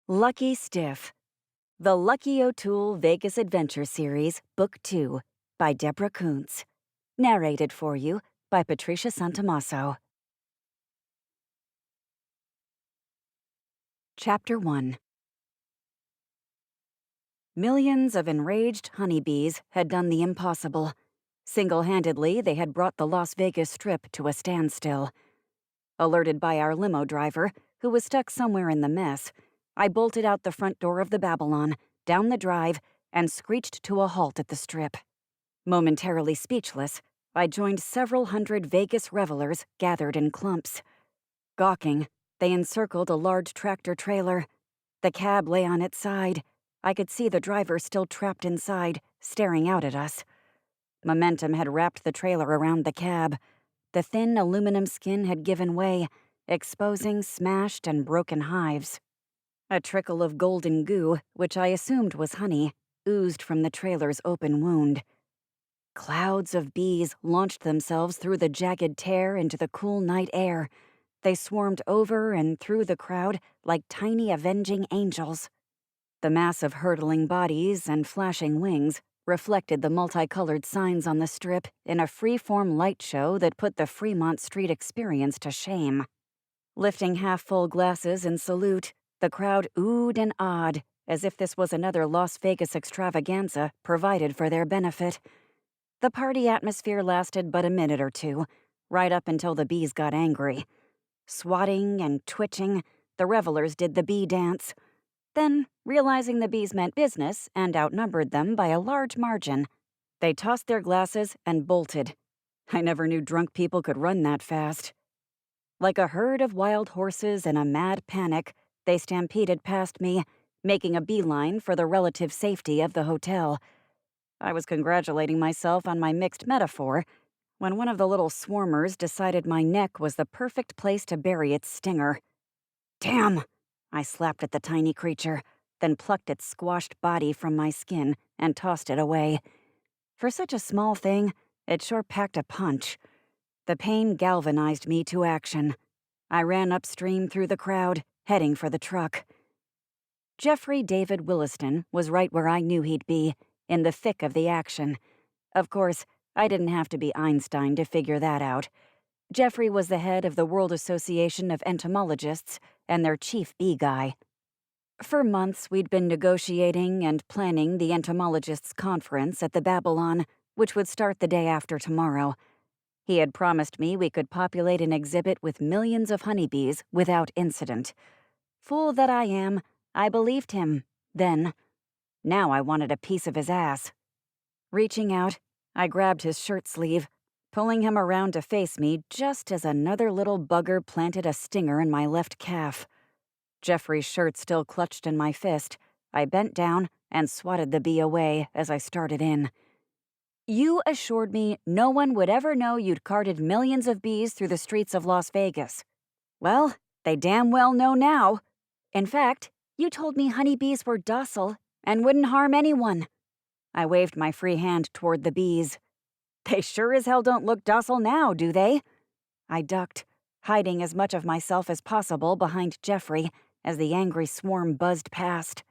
Lucky Stiff, The Lucky O'Toole Vegas Adventure Series, Book 2, by Deborah Coonts. Narrated for you by Patricia Santamasso. Chapter 1. Millions of enraged honeybees had done the impossible. Single-handedly, they had brought the Las Vegas Strip to a standstill. Alerted by our limo driver, who was stuck somewhere in the mess, I bolted out the front door of the Babylon, down the drive, and screeched to a halt at the Strip. Momentarily speechless, I joined several hundred Vegas revelers gathered in clumps. Gawking, they encircled a large tractor-trailer. The cab lay on its side. I could see the driver still trapped inside, staring out at us. Momentum had wrapped the trailer around the cab. The thin aluminum skin had given way, exposing smashed and broken hives. A trickle of golden goo, which I assumed was honey, oozed from the trailer's open wound. Clouds of bees launched themselves through the jagged tear into the cool night air. They swarmed over and through the crowd like tiny avenging angels. The mass of hurtling bodies and flashing wings reflected the multicolored signs on the Strip in a free-form light show that put the Fremont Street experience to shame. Lifting half-full glasses in salute, the crowd oohed and awed, as if this was another Las Vegas extravaganza provided for their benefit. The party atmosphere lasted but a minute or two, right up until the bees got angry. Swatting and twitching, the revelers did the bee dance. Then, realizing the bees meant business and outnumbered them by a large margin, they tossed their glasses and bolted. I never knew drunk people could run that fast. Like a herd of wild horses in a mad panic, they stampeded past me, making a beeline for the relative safety of the hotel. I was congratulating myself on my mixed metaphor when one of the little swarmers decided my neck was the perfect place to bury its stinger. "Damn!" I slapped at the tiny creature, then plucked its squashed body from my skin and tossed it away. For such a small thing, it sure packed a punch. The pain galvanized me to action. I ran upstream through the crowd, heading for the truck. Jeffrey David Williston was right where I knew he'd be, in the thick of the action. Of course, I didn't have to be Einstein to figure that out. Jeffrey was the head of the World Association of Entomologists and their chief bee guy. For months, we'd been negotiating and planning the entomologists' conference at the Babylon, which would start the day after tomorrow. He had promised me we could populate an exhibit with millions of honeybees without incident. Fool that I am, I believed him, then. Now I wanted a piece of his ass. Reaching out, I grabbed his shirt sleeve, pulling him around to face me just as another little bugger planted a stinger in my left calf. Jeffrey's shirt still clutched in my fist. I bent down and swatted the bee away as I started in. "You assured me no one would ever know you'd carted millions of bees through the streets of Las Vegas. Well, they damn well know now. In fact, you told me honeybees were docile and wouldn't harm anyone." I waved my free hand toward the bees. "They sure as hell don't look docile now, do they?" I ducked, hiding as much of myself as possible behind Jeffrey as the angry swarm buzzed past.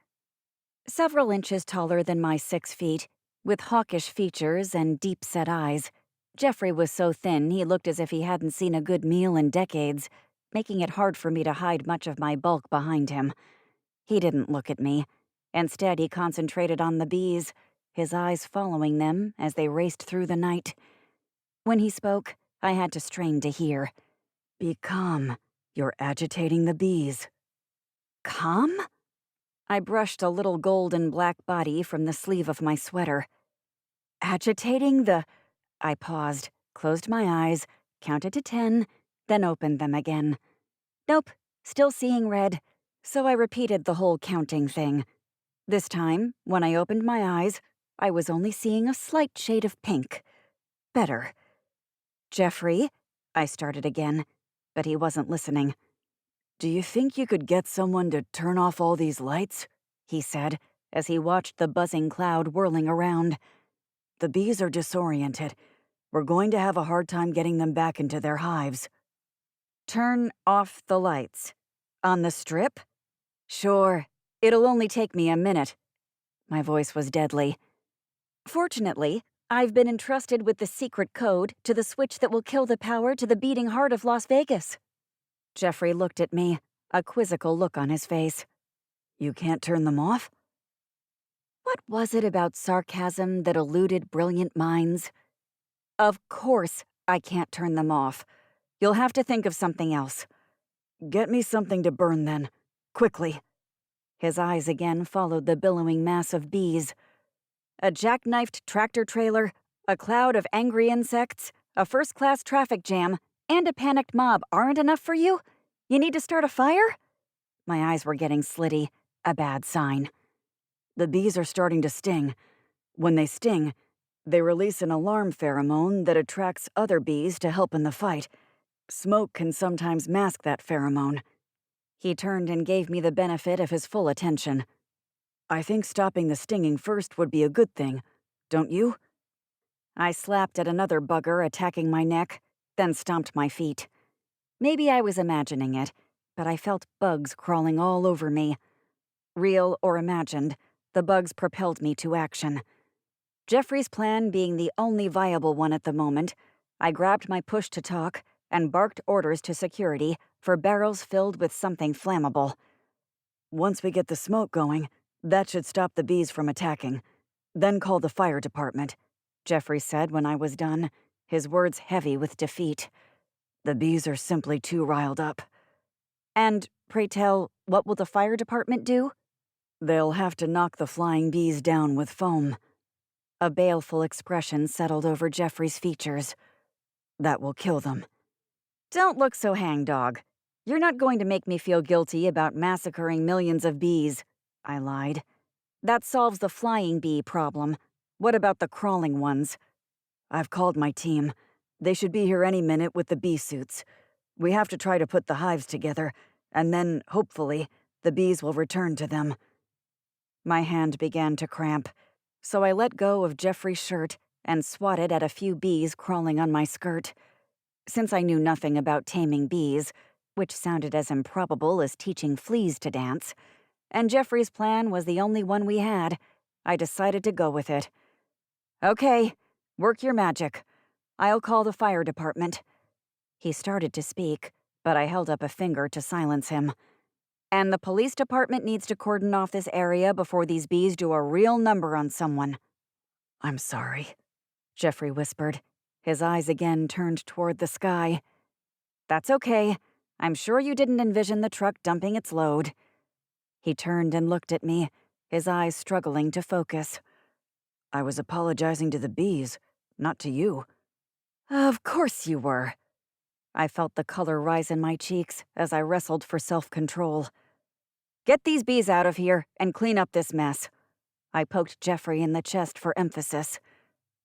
Several inches taller than my 6 feet, with hawkish features and deep-set eyes, Jeffrey was so thin he looked as if he hadn't seen a good meal in decades, making it hard for me to hide much of my bulk behind him. He didn't look at me. Instead, he concentrated on the bees, his eyes following them as they raced through the night. When he spoke, I had to strain to hear. "Be calm. You're agitating the bees." "Calm?" I brushed a little golden black body from the sleeve of my sweater. "Agitating the—" I paused, closed my eyes, counted to 10, then opened them again. Nope, still seeing red, so I repeated the whole counting thing. This time, when I opened my eyes, I was only seeing a slight shade of pink. Better. "Jeffrey," I started again, but he wasn't listening. "Do you think you could get someone to turn off all these lights?" he said, as he watched the buzzing cloud whirling around. "The bees are disoriented. We're going to have a hard time getting them back into their hives." "Turn off the lights? On the Strip?" "Sure. It'll only take me a minute." My voice was deadly. "Fortunately, I've been entrusted with the secret code to the switch that will kill the power to the beating heart of Las Vegas." Jeffrey looked at me, a quizzical look on his face. "You can't turn them off?" What was it about sarcasm that eluded brilliant minds? "Of course I can't turn them off. You'll have to think of something else." "Get me something to burn then. Quickly." His eyes again followed the billowing mass of bees. "A jackknifed tractor trailer, a cloud of angry insects, a first-class traffic jam, and a panicked mob aren't enough for you? You need to start a fire?" My eyes were getting slitty, a bad sign. "The bees are starting to sting. When they sting, they release an alarm pheromone that attracts other bees to help in the fight. Smoke can sometimes mask that pheromone." He turned and gave me the benefit of his full attention. "I think stopping the stinging first would be a good thing, don't you?" I slapped at another bugger attacking my neck, then stomped my feet. Maybe I was imagining it, but I felt bugs crawling all over me. Real or imagined, the bugs propelled me to action. Jeffrey's plan being the only viable one at the moment, I grabbed my push-to-talk and barked orders to security for barrels filled with something flammable. "Once we get the smoke going, that should stop the bees from attacking. Then call the fire department," Jeffrey said when I was done, his words heavy with defeat. "The bees are simply too riled up." "And, pray tell, what will the fire department do?" "They'll have to knock the flying bees down with foam." A baleful expression settled over Jeffrey's features. "That will kill them." "Don't look so hangdog. You're not going to make me feel guilty about massacring millions of bees," I lied. "That solves the flying bee problem. What about the crawling ones?" "I've called my team. They should be here any minute with the bee suits. We have to try to put the hives together, and then, hopefully, the bees will return to them." My hand began to cramp, so I let go of Jeffrey's shirt and swatted at a few bees crawling on my skirt. Since I knew nothing about taming bees, which sounded as improbable as teaching fleas to dance, and Jeffrey's plan was the only one we had, I decided to go with it. "Okay, work your magic. I'll call the fire department." He started to speak, but I held up a finger to silence him. "And the police department needs to cordon off this area before these bees do a real number on someone." "I'm sorry," Jeffrey whispered, his eyes again turned toward the sky. "That's okay. I'm sure you didn't envision the truck dumping its load." He turned and looked at me, his eyes struggling to focus. "I was apologizing to the bees, not to you." "Of course you were." I felt the color rise in my cheeks as I wrestled for self-control. "Get these bees out of here and clean up this mess." I poked Jeffrey in the chest for emphasis.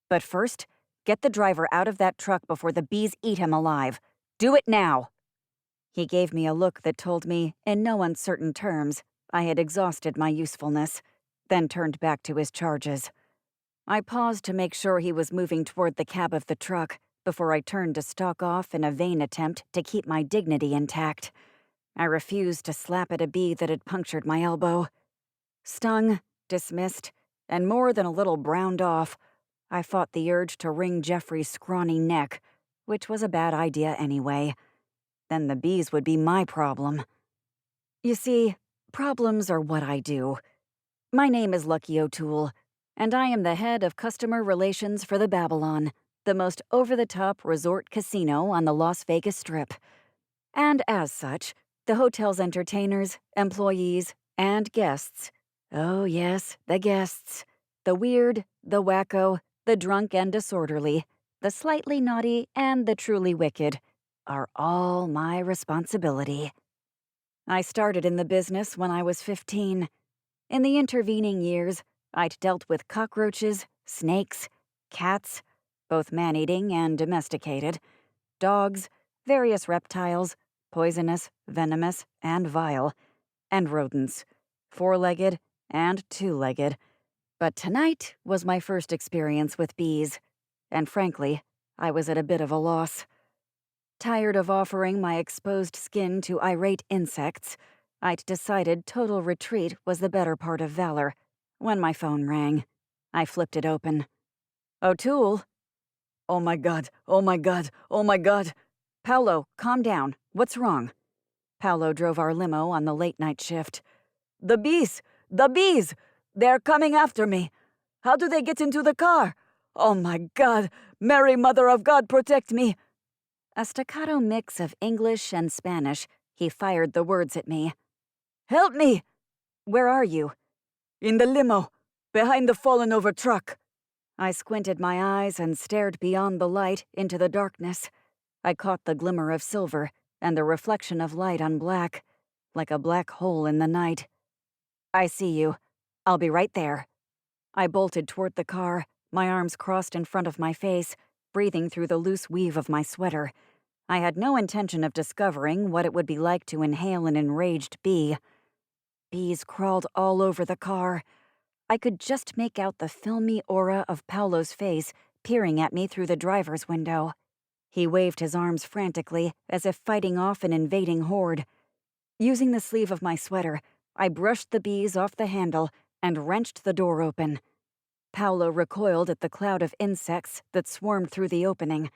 "But first, get the driver out of that truck before the bees eat him alive. Do it now." He gave me a look that told me, in no uncertain terms, I had exhausted my usefulness, then turned back to his charges. I paused to make sure he was moving toward the cab of the truck before I turned to stalk off in a vain attempt to keep my dignity intact. I refused to slap at a bee that had punctured my elbow. Stung, dismissed, and more than a little browned off, I fought the urge to wring Jeffrey's scrawny neck, which was a bad idea anyway. Then the bees would be my problem. You see, problems are what I do. My name is Lucky O'Toole, and I am the head of customer relations for the Babylon, the most over-the-top resort casino on the Las Vegas Strip. And as such, the hotel's entertainers, employees, and guests, oh yes, the guests, the weird, the wacko, the drunk and disorderly, the slightly naughty, and the truly wicked, are all my responsibility. I started in the business when I was 15. In the intervening years, I'd dealt with cockroaches, snakes, cats, both man-eating and domesticated, dogs, various reptiles, poisonous, venomous, and vile, and rodents, four-legged and two-legged. But tonight was my first experience with bees, and frankly, I was at a bit of a loss. Tired of offering my exposed skin to irate insects, I'd decided total retreat was the better part of valor when my phone rang. I flipped it open. O'Toole? Oh my God, oh my God, oh my God. Paolo, calm down. What's wrong? Paolo drove our limo on the late-night shift. The bees! The bees! They're coming after me. How do they get into the car? Oh my God! Mary Mother of God, protect me! A staccato mix of English and Spanish, he fired the words at me. Help me! Where are you? In the limo, behind the fallen-over truck. I squinted my eyes and stared beyond the light into the darkness. I caught the glimmer of silver and the reflection of light on black, like a black hole in the night. I see you. I'll be right there. I bolted toward the car, my arms crossed in front of my face, breathing through the loose weave of my sweater. I had no intention of discovering what it would be like to inhale an enraged bee. Bees crawled all over the car. I could just make out the filmy aura of Paolo's face peering at me through the driver's window. He waved his arms frantically, as if fighting off an invading horde. Using the sleeve of my sweater, I brushed the bees off the handle and wrenched the door open. Paolo recoiled at the cloud of insects that swarmed through the opening.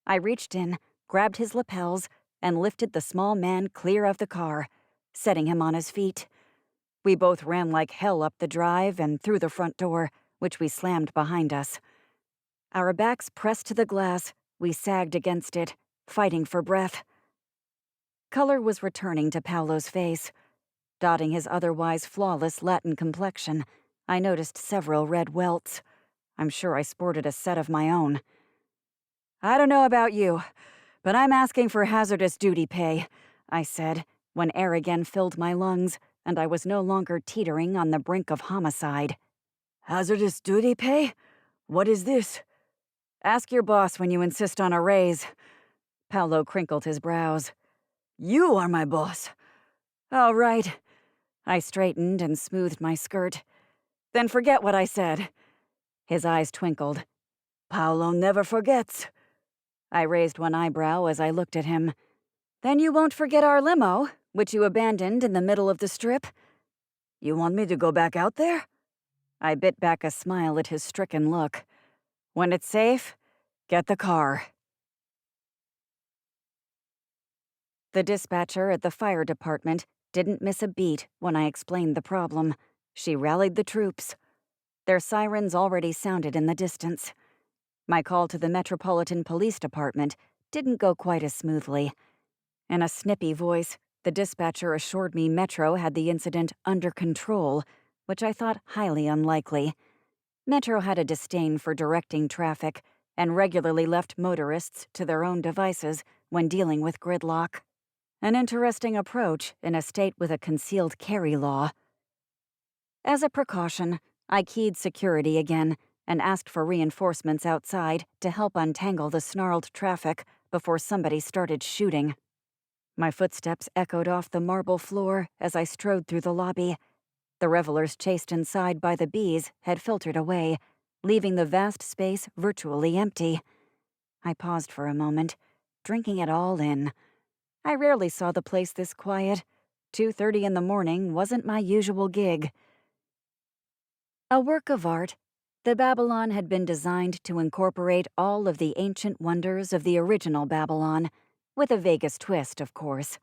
I reached in, grabbed his lapels, and lifted the small man clear of the car, setting him on his feet. We both ran like hell up the drive and through the front door, which we slammed behind us. Our backs pressed to the glass, we sagged against it, fighting for breath. Color was returning to Paolo's face. Dotting his otherwise flawless Latin complexion, I noticed several red welts. I'm sure I sported a set of my own. I don't know about you, but I'm asking for hazardous duty pay, I said, when air again filled my lungs and I was no longer teetering on the brink of homicide. Hazardous duty pay? What is this? Ask your boss when you insist on a raise. Paolo crinkled his brows. You are my boss. All right. I straightened and smoothed my skirt. Then forget what I said. His eyes twinkled. Paolo never forgets. I raised one eyebrow as I looked at him. Then you won't forget our limo, which you abandoned in the middle of the strip? You want me to go back out there? I bit back a smile at his stricken look. When it's safe, get the car. The dispatcher at the fire department didn't miss a beat when I explained the problem. She rallied the troops. Their sirens already sounded in the distance. My call to the Metropolitan Police Department didn't go quite as smoothly. In a snippy voice, the dispatcher assured me Metro had the incident under control, which I thought highly unlikely. Metro had a disdain for directing traffic and regularly left motorists to their own devices when dealing with gridlock. An interesting approach in a state with a concealed carry law. As a precaution, I keyed security again and asked for reinforcements outside to help untangle the snarled traffic before somebody started shooting. My footsteps echoed off the marble floor as I strode through the lobby. The revelers chased inside by the bees had filtered away, leaving the vast space virtually empty. I paused for a moment, drinking it all in. I rarely saw the place this quiet. 2:30 in the morning wasn't my usual gig. A work of art, the Babylon had been designed to incorporate all of the ancient wonders of the original Babylon, with a Vegas twist, of course.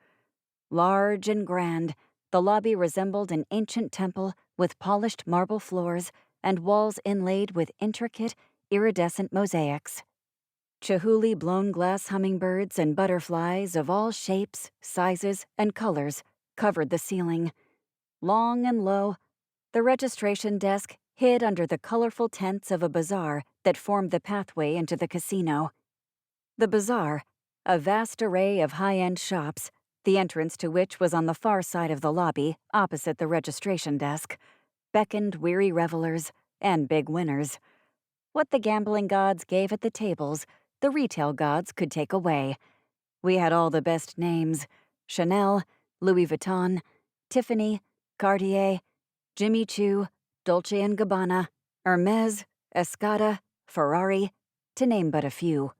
Large and grand, the lobby resembled an ancient temple with polished marble floors and walls inlaid with intricate, iridescent mosaics. Chihuly blown glass hummingbirds and butterflies of all shapes, sizes, and colors covered the ceiling. Long and low, the registration desk hid under the colorful tents of a bazaar that formed the pathway into the casino. The bazaar, a vast array of high-end shops, the entrance to which was on the far side of the lobby, opposite the registration desk, beckoned weary revelers and big winners. What the gambling gods gave at the tables, the retail gods could take away. We had all the best names: Chanel, Louis Vuitton, Tiffany, Cartier, Jimmy Choo, Dolce & Gabbana, Hermes, Escada, Ferrari, to name but a few.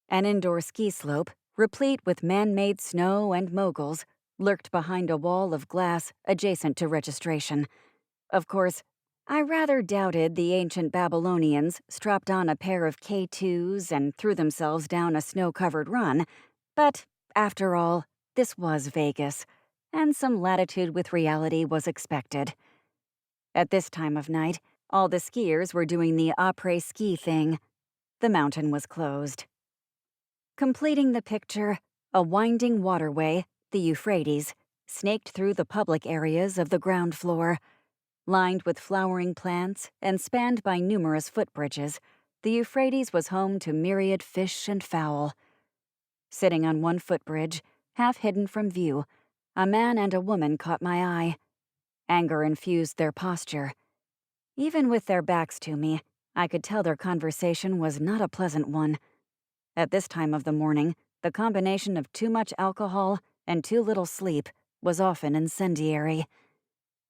An indoor ski slope, replete with man-made snow and moguls, lurked behind a wall of glass adjacent to registration. Of course, I rather doubted the ancient Babylonians strapped on a pair of K2s and threw themselves down a snow-covered run, but after all, this was Vegas, and some latitude with reality was expected. At this time of night, all the skiers were doing the après-ski thing. The mountain was closed. Completing the picture, a winding waterway, the Euphrates, snaked through the public areas of the ground floor. Lined with flowering plants and spanned by numerous footbridges, the Euphrates was home to myriad fish and fowl. Sitting on one footbridge, half hidden from view, a man and a woman caught my eye. Anger infused their posture. Even with their backs to me, I could tell their conversation was not a pleasant one. At this time of the morning, the combination of too much alcohol and too little sleep was often incendiary.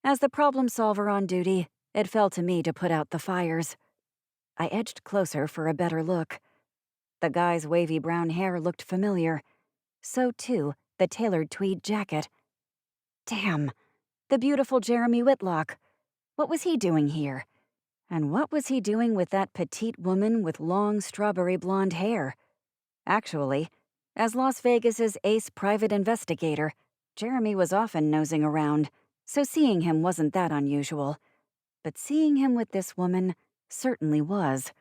As the problem solver on duty, it fell to me to put out the fires. I edged closer for a better look. The guy's wavy brown hair looked familiar. So, too, the tailored tweed jacket. Damn, the beautiful Jeremy Whitlock. What was he doing here? And what was he doing with that petite woman with long strawberry blonde hair? Actually, as Las Vegas's ace private investigator, Jeremy was often nosing around, so seeing him wasn't that unusual. But seeing him with this woman certainly was,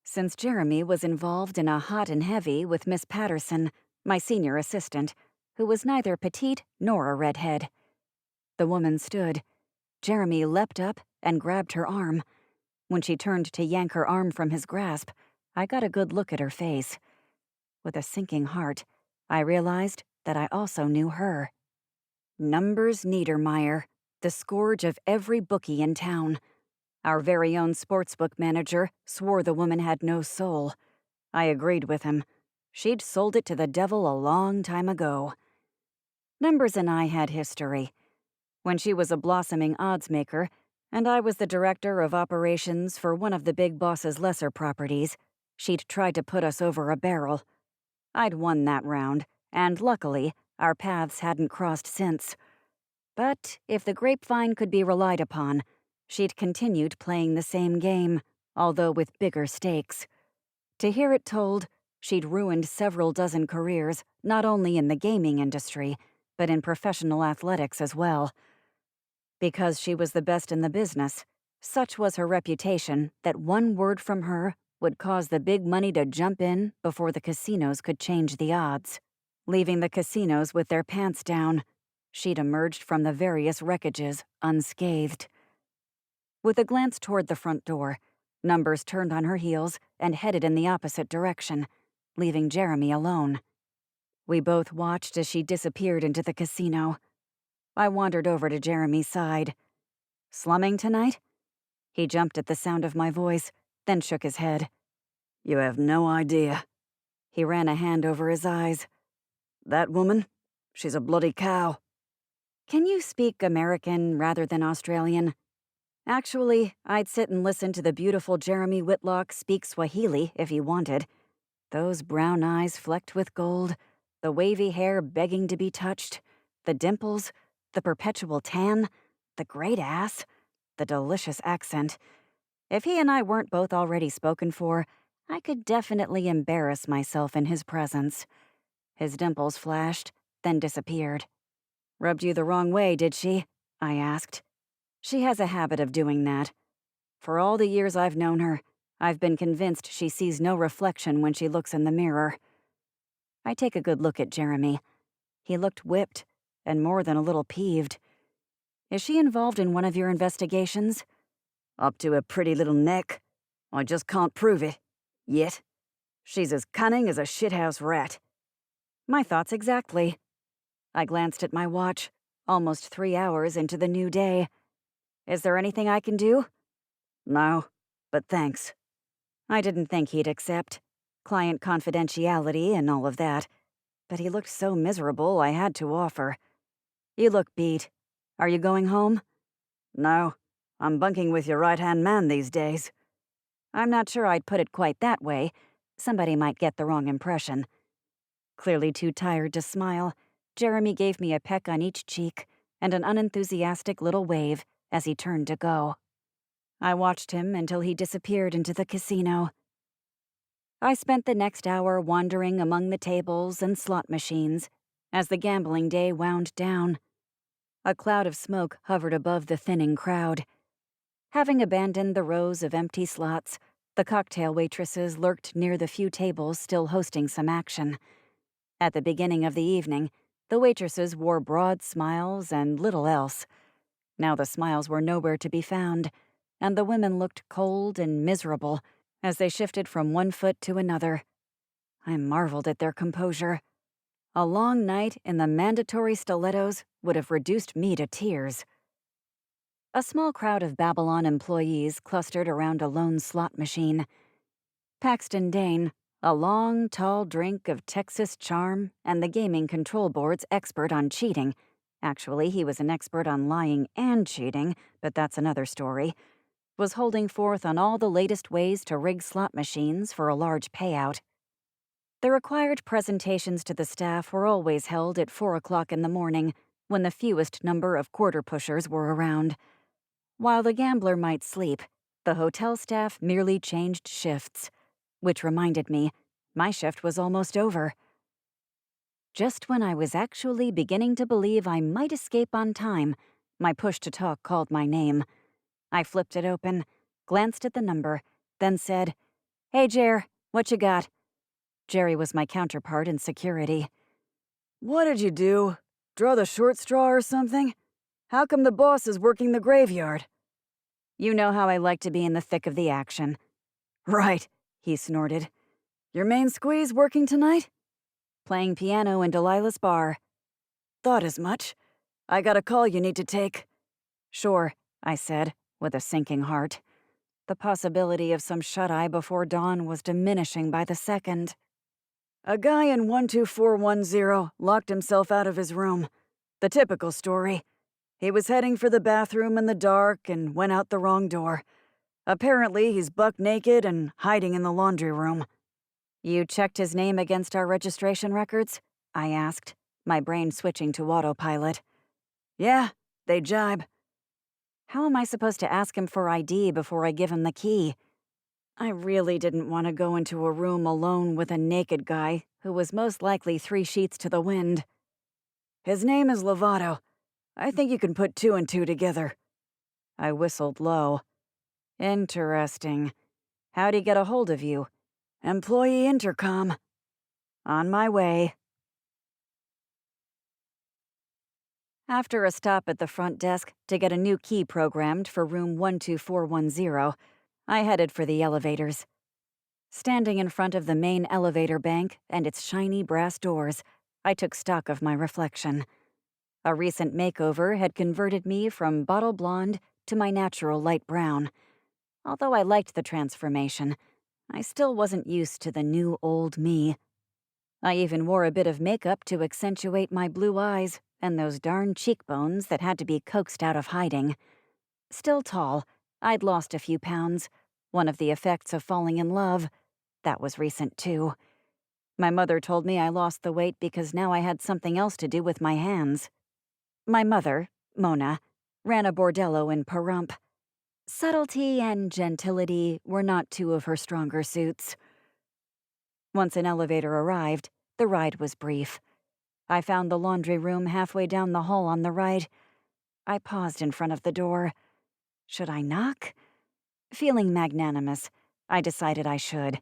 since Jeremy was involved in a hot and heavy with Miss Patterson, my senior assistant, who was neither petite nor a redhead. The woman stood. Jeremy leapt up and grabbed her arm. When she turned to yank her arm from his grasp, I got a good look at her face. With a sinking heart, I realized that I also knew her. Numbers Neidermeyer, the scourge of every bookie in town. Our very own sportsbook manager swore the woman had no soul. I agreed with him. She'd sold it to the devil a long time ago. Numbers and I had history. When she was a blossoming oddsmaker, and I was the director of operations for one of the big boss's lesser properties, she'd tried to put us over a barrel. I'd won that round, and luckily, our paths hadn't crossed since. But if the grapevine could be relied upon, she'd continued playing the same game, although with bigger stakes. To hear it told, she'd ruined several dozen careers, not only in the gaming industry, but in professional athletics as well. Because she was the best in the business, such was her reputation that one word from her would cause the big money to jump in before the casinos could change the odds. Leaving the casinos with their pants down, she'd emerged from the various wreckages unscathed. With a glance toward the front door, Numbers turned on her heels and headed in the opposite direction, leaving Jeremy alone. We both watched as she disappeared into the casino. I wandered over to Jeremy's side. "Slumming tonight?" He jumped at the sound of my voice, then shook his head. "You have no idea." He ran a hand over his eyes. "That woman? She's a bloody cow." "Can you speak American rather than Australian?" Actually, I'd sit and listen to the beautiful Jeremy Whitlock speak Swahili if he wanted. Those brown eyes flecked with gold, the wavy hair begging to be touched, the dimples, the perpetual tan, the great ass, the delicious accent. If he and I weren't both already spoken for, I could definitely embarrass myself in his presence. His dimples flashed, then disappeared. "Rubbed you the wrong way, did she?" I asked. She has a habit of doing that. For all the years I've known her, I've been convinced she sees no reflection when she looks in the mirror. I take a good look at Jeremy. He looked whipped, and more than a little peeved. "Is she involved in one of your investigations?" "Up to a pretty little neck. I just can't prove it. Yet. She's as cunning as a shithouse rat." My thoughts exactly. I glanced at my watch, almost 3 hours into the new day. "Is there anything I can do?" "No, but thanks." I didn't think he'd accept. Client confidentiality and all of that. But he looked so miserable I had to offer. "You look beat. Are you going home?" "No, I'm bunking with your right-hand man these days." I'm not sure I'd put it quite that way. Somebody might get the wrong impression. Clearly too tired to smile, Jeremy gave me a peck on each cheek and an unenthusiastic little wave as he turned to go. I watched him until he disappeared into the casino. I spent the next hour wandering among the tables and slot machines as the gambling day wound down. A cloud of smoke hovered above the thinning crowd. Having abandoned the rows of empty slots, the cocktail waitresses lurked near the few tables still hosting some action. At the beginning of the evening, the waitresses wore broad smiles and little else. Now the smiles were nowhere to be found, and the women looked cold and miserable as they shifted from one foot to another. I marveled at their composure. A long night in the mandatory stilettos would have reduced me to tears. A small crowd of Babylon employees clustered around a lone slot machine. Paxton Dane, a long, tall drink of Texas charm and the gaming control board's expert on cheating. Actually, he was an expert on lying and cheating, but that's another story. Was holding forth on all the latest ways to rig slot machines for a large payout. The required presentations to the staff were always held at 4 o'clock in the morning, when the fewest number of quarter pushers were around. While the gambler might sleep, the hotel staff merely changed shifts, which reminded me, my shift was almost over. Just when I was actually beginning to believe I might escape on time, my push-to-talk called my name. I flipped it open, glanced at the number, then said, "Hey, Jer, what you got?" Jerry was my counterpart in security. "What did you do? Draw the short straw or something? How come the boss is working the graveyard?" "You know how I like to be in the thick of the action." "Right," he snorted. "Your main squeeze working tonight?" "Playing piano in Delilah's bar." "Thought as much. I got a call you need to take." "Sure," I said, with a sinking heart. The possibility of some shut-eye before dawn was diminishing by the second. "A guy in 12410 locked himself out of his room. The typical story. He was heading for the bathroom in the dark and went out the wrong door. Apparently, he's buck naked and hiding in the laundry room." "You checked his name against our registration records?" I asked, my brain switching to autopilot. "Yeah, they jibe." How am I supposed to ask him for ID before I give him the key? I really didn't want to go into a room alone with a naked guy who was most likely 3 sheets to the wind. "His name is Lovato. I think you can put 2 and 2 together." I whistled low. "Interesting. How'd he get a hold of you?" "Employee intercom." "On my way." After a stop at the front desk to get a new key programmed for room 12410, I headed for the elevators. Standing in front of the main elevator bank and its shiny brass doors, I took stock of my reflection. A recent makeover had converted me from bottle blonde to my natural light brown. Although I liked the transformation, I still wasn't used to the new old me. I even wore a bit of makeup to accentuate my blue eyes and those darn cheekbones that had to be coaxed out of hiding. Still tall, I'd lost a few pounds, one of the effects of falling in love. That was recent, too. My mother told me I lost the weight because now I had something else to do with my hands. My mother, Mona, ran a bordello in Pahrump. Subtlety and gentility were not 2 of her stronger suits. Once an elevator arrived, the ride was brief. I found the laundry room halfway down the hall on the right. I paused in front of the door. Should I knock? Feeling magnanimous, I decided I should.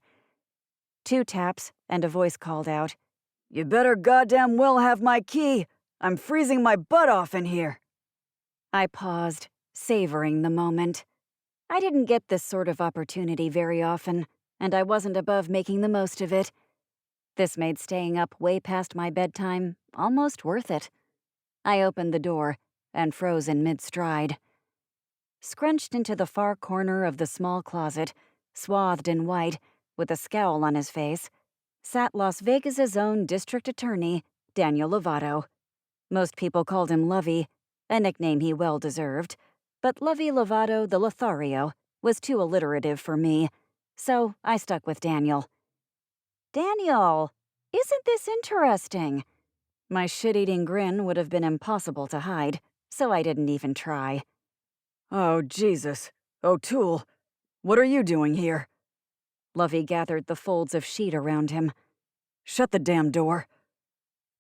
2 taps, and a voice called out, "You better goddamn well have my key! I'm freezing my butt off in here!" I paused, savoring the moment. I didn't get this sort of opportunity very often, and I wasn't above making the most of it. This made staying up way past my bedtime almost worth it. I opened the door and froze in mid-stride. Scrunched into the far corner of the small closet, swathed in white, with a scowl on his face, sat Las Vegas's own district attorney, Daniel Lovato. Most people called him Lovey, a nickname he well deserved, but Lovey Lovato the Lothario was too alliterative for me, so I stuck with Daniel. "Daniel, isn't this interesting?" My shit-eating grin would have been impossible to hide, so I didn't even try. Oh, Jesus. O'Toole, what are you doing here? Lovey gathered the folds of sheet around him. Shut the damn door.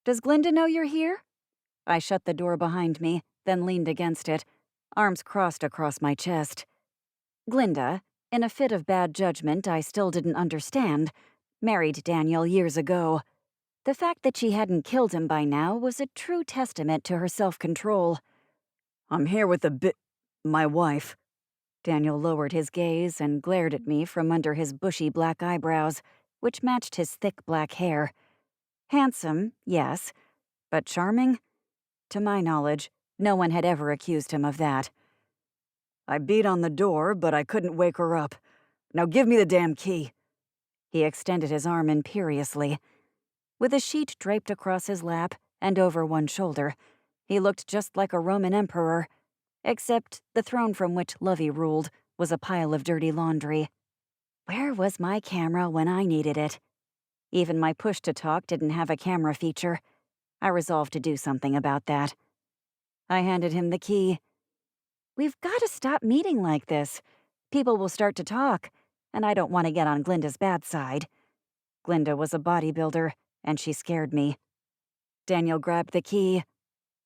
Does Glinda know you're here? I shut the door behind me, then leaned against it, arms crossed across my chest. Glinda, in a fit of bad judgment I still didn't understand, married Daniel years ago. The fact that she hadn't killed him by now was a true testament to her self-control. I'm here with my wife. Daniel lowered his gaze and glared at me from under his bushy black eyebrows, which matched his thick black hair. Handsome, yes, but charming? To my knowledge, no one had ever accused him of that. I beat on the door, but I couldn't wake her up. Now give me the damn key. He extended his arm imperiously. With a sheet draped across his lap and over one shoulder, he looked just like a Roman emperor, except the throne from which Lovey ruled was a pile of dirty laundry. Where was my camera when I needed it? Even my push-to-talk didn't have a camera feature. I resolved to do something about that. I handed him the key. We've got to stop meeting like this. People will start to talk, and I don't want to get on Glinda's bad side. Glinda was a bodybuilder, and she scared me. Daniel grabbed the key.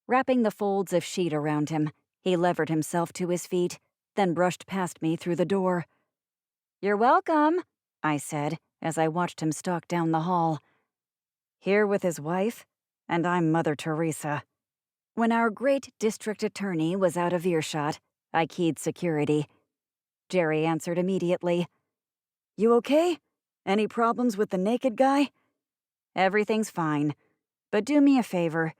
Wrapping the folds of sheet around him, he levered himself to his feet, then brushed past me through the door. "You're welcome," I said as I watched him stalk down the hall. Here with his wife, and I'm Mother Teresa. When our great district attorney was out of earshot, I keyed security. Jerry answered immediately. You okay? Any problems with the naked guy? Everything's fine. But do me a favor.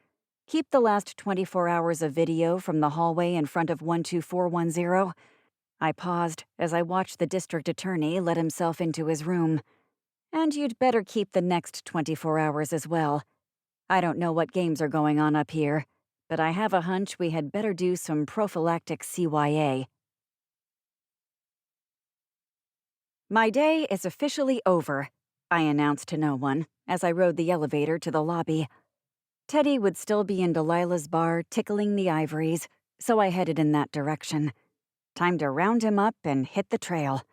Keep the last 24 hours of video from the hallway in front of 12410. I paused as I watched the district attorney let himself into his room. And you'd better keep the next 24 hours as well. I don't know what games are going on up here, but I have a hunch we had better do some prophylactic CYA. My day is officially over, I announced to no one as I rode the elevator to the lobby. Teddy would still be in Delilah's bar tickling the ivories, so I headed in that direction. Time to round him up and hit the trail.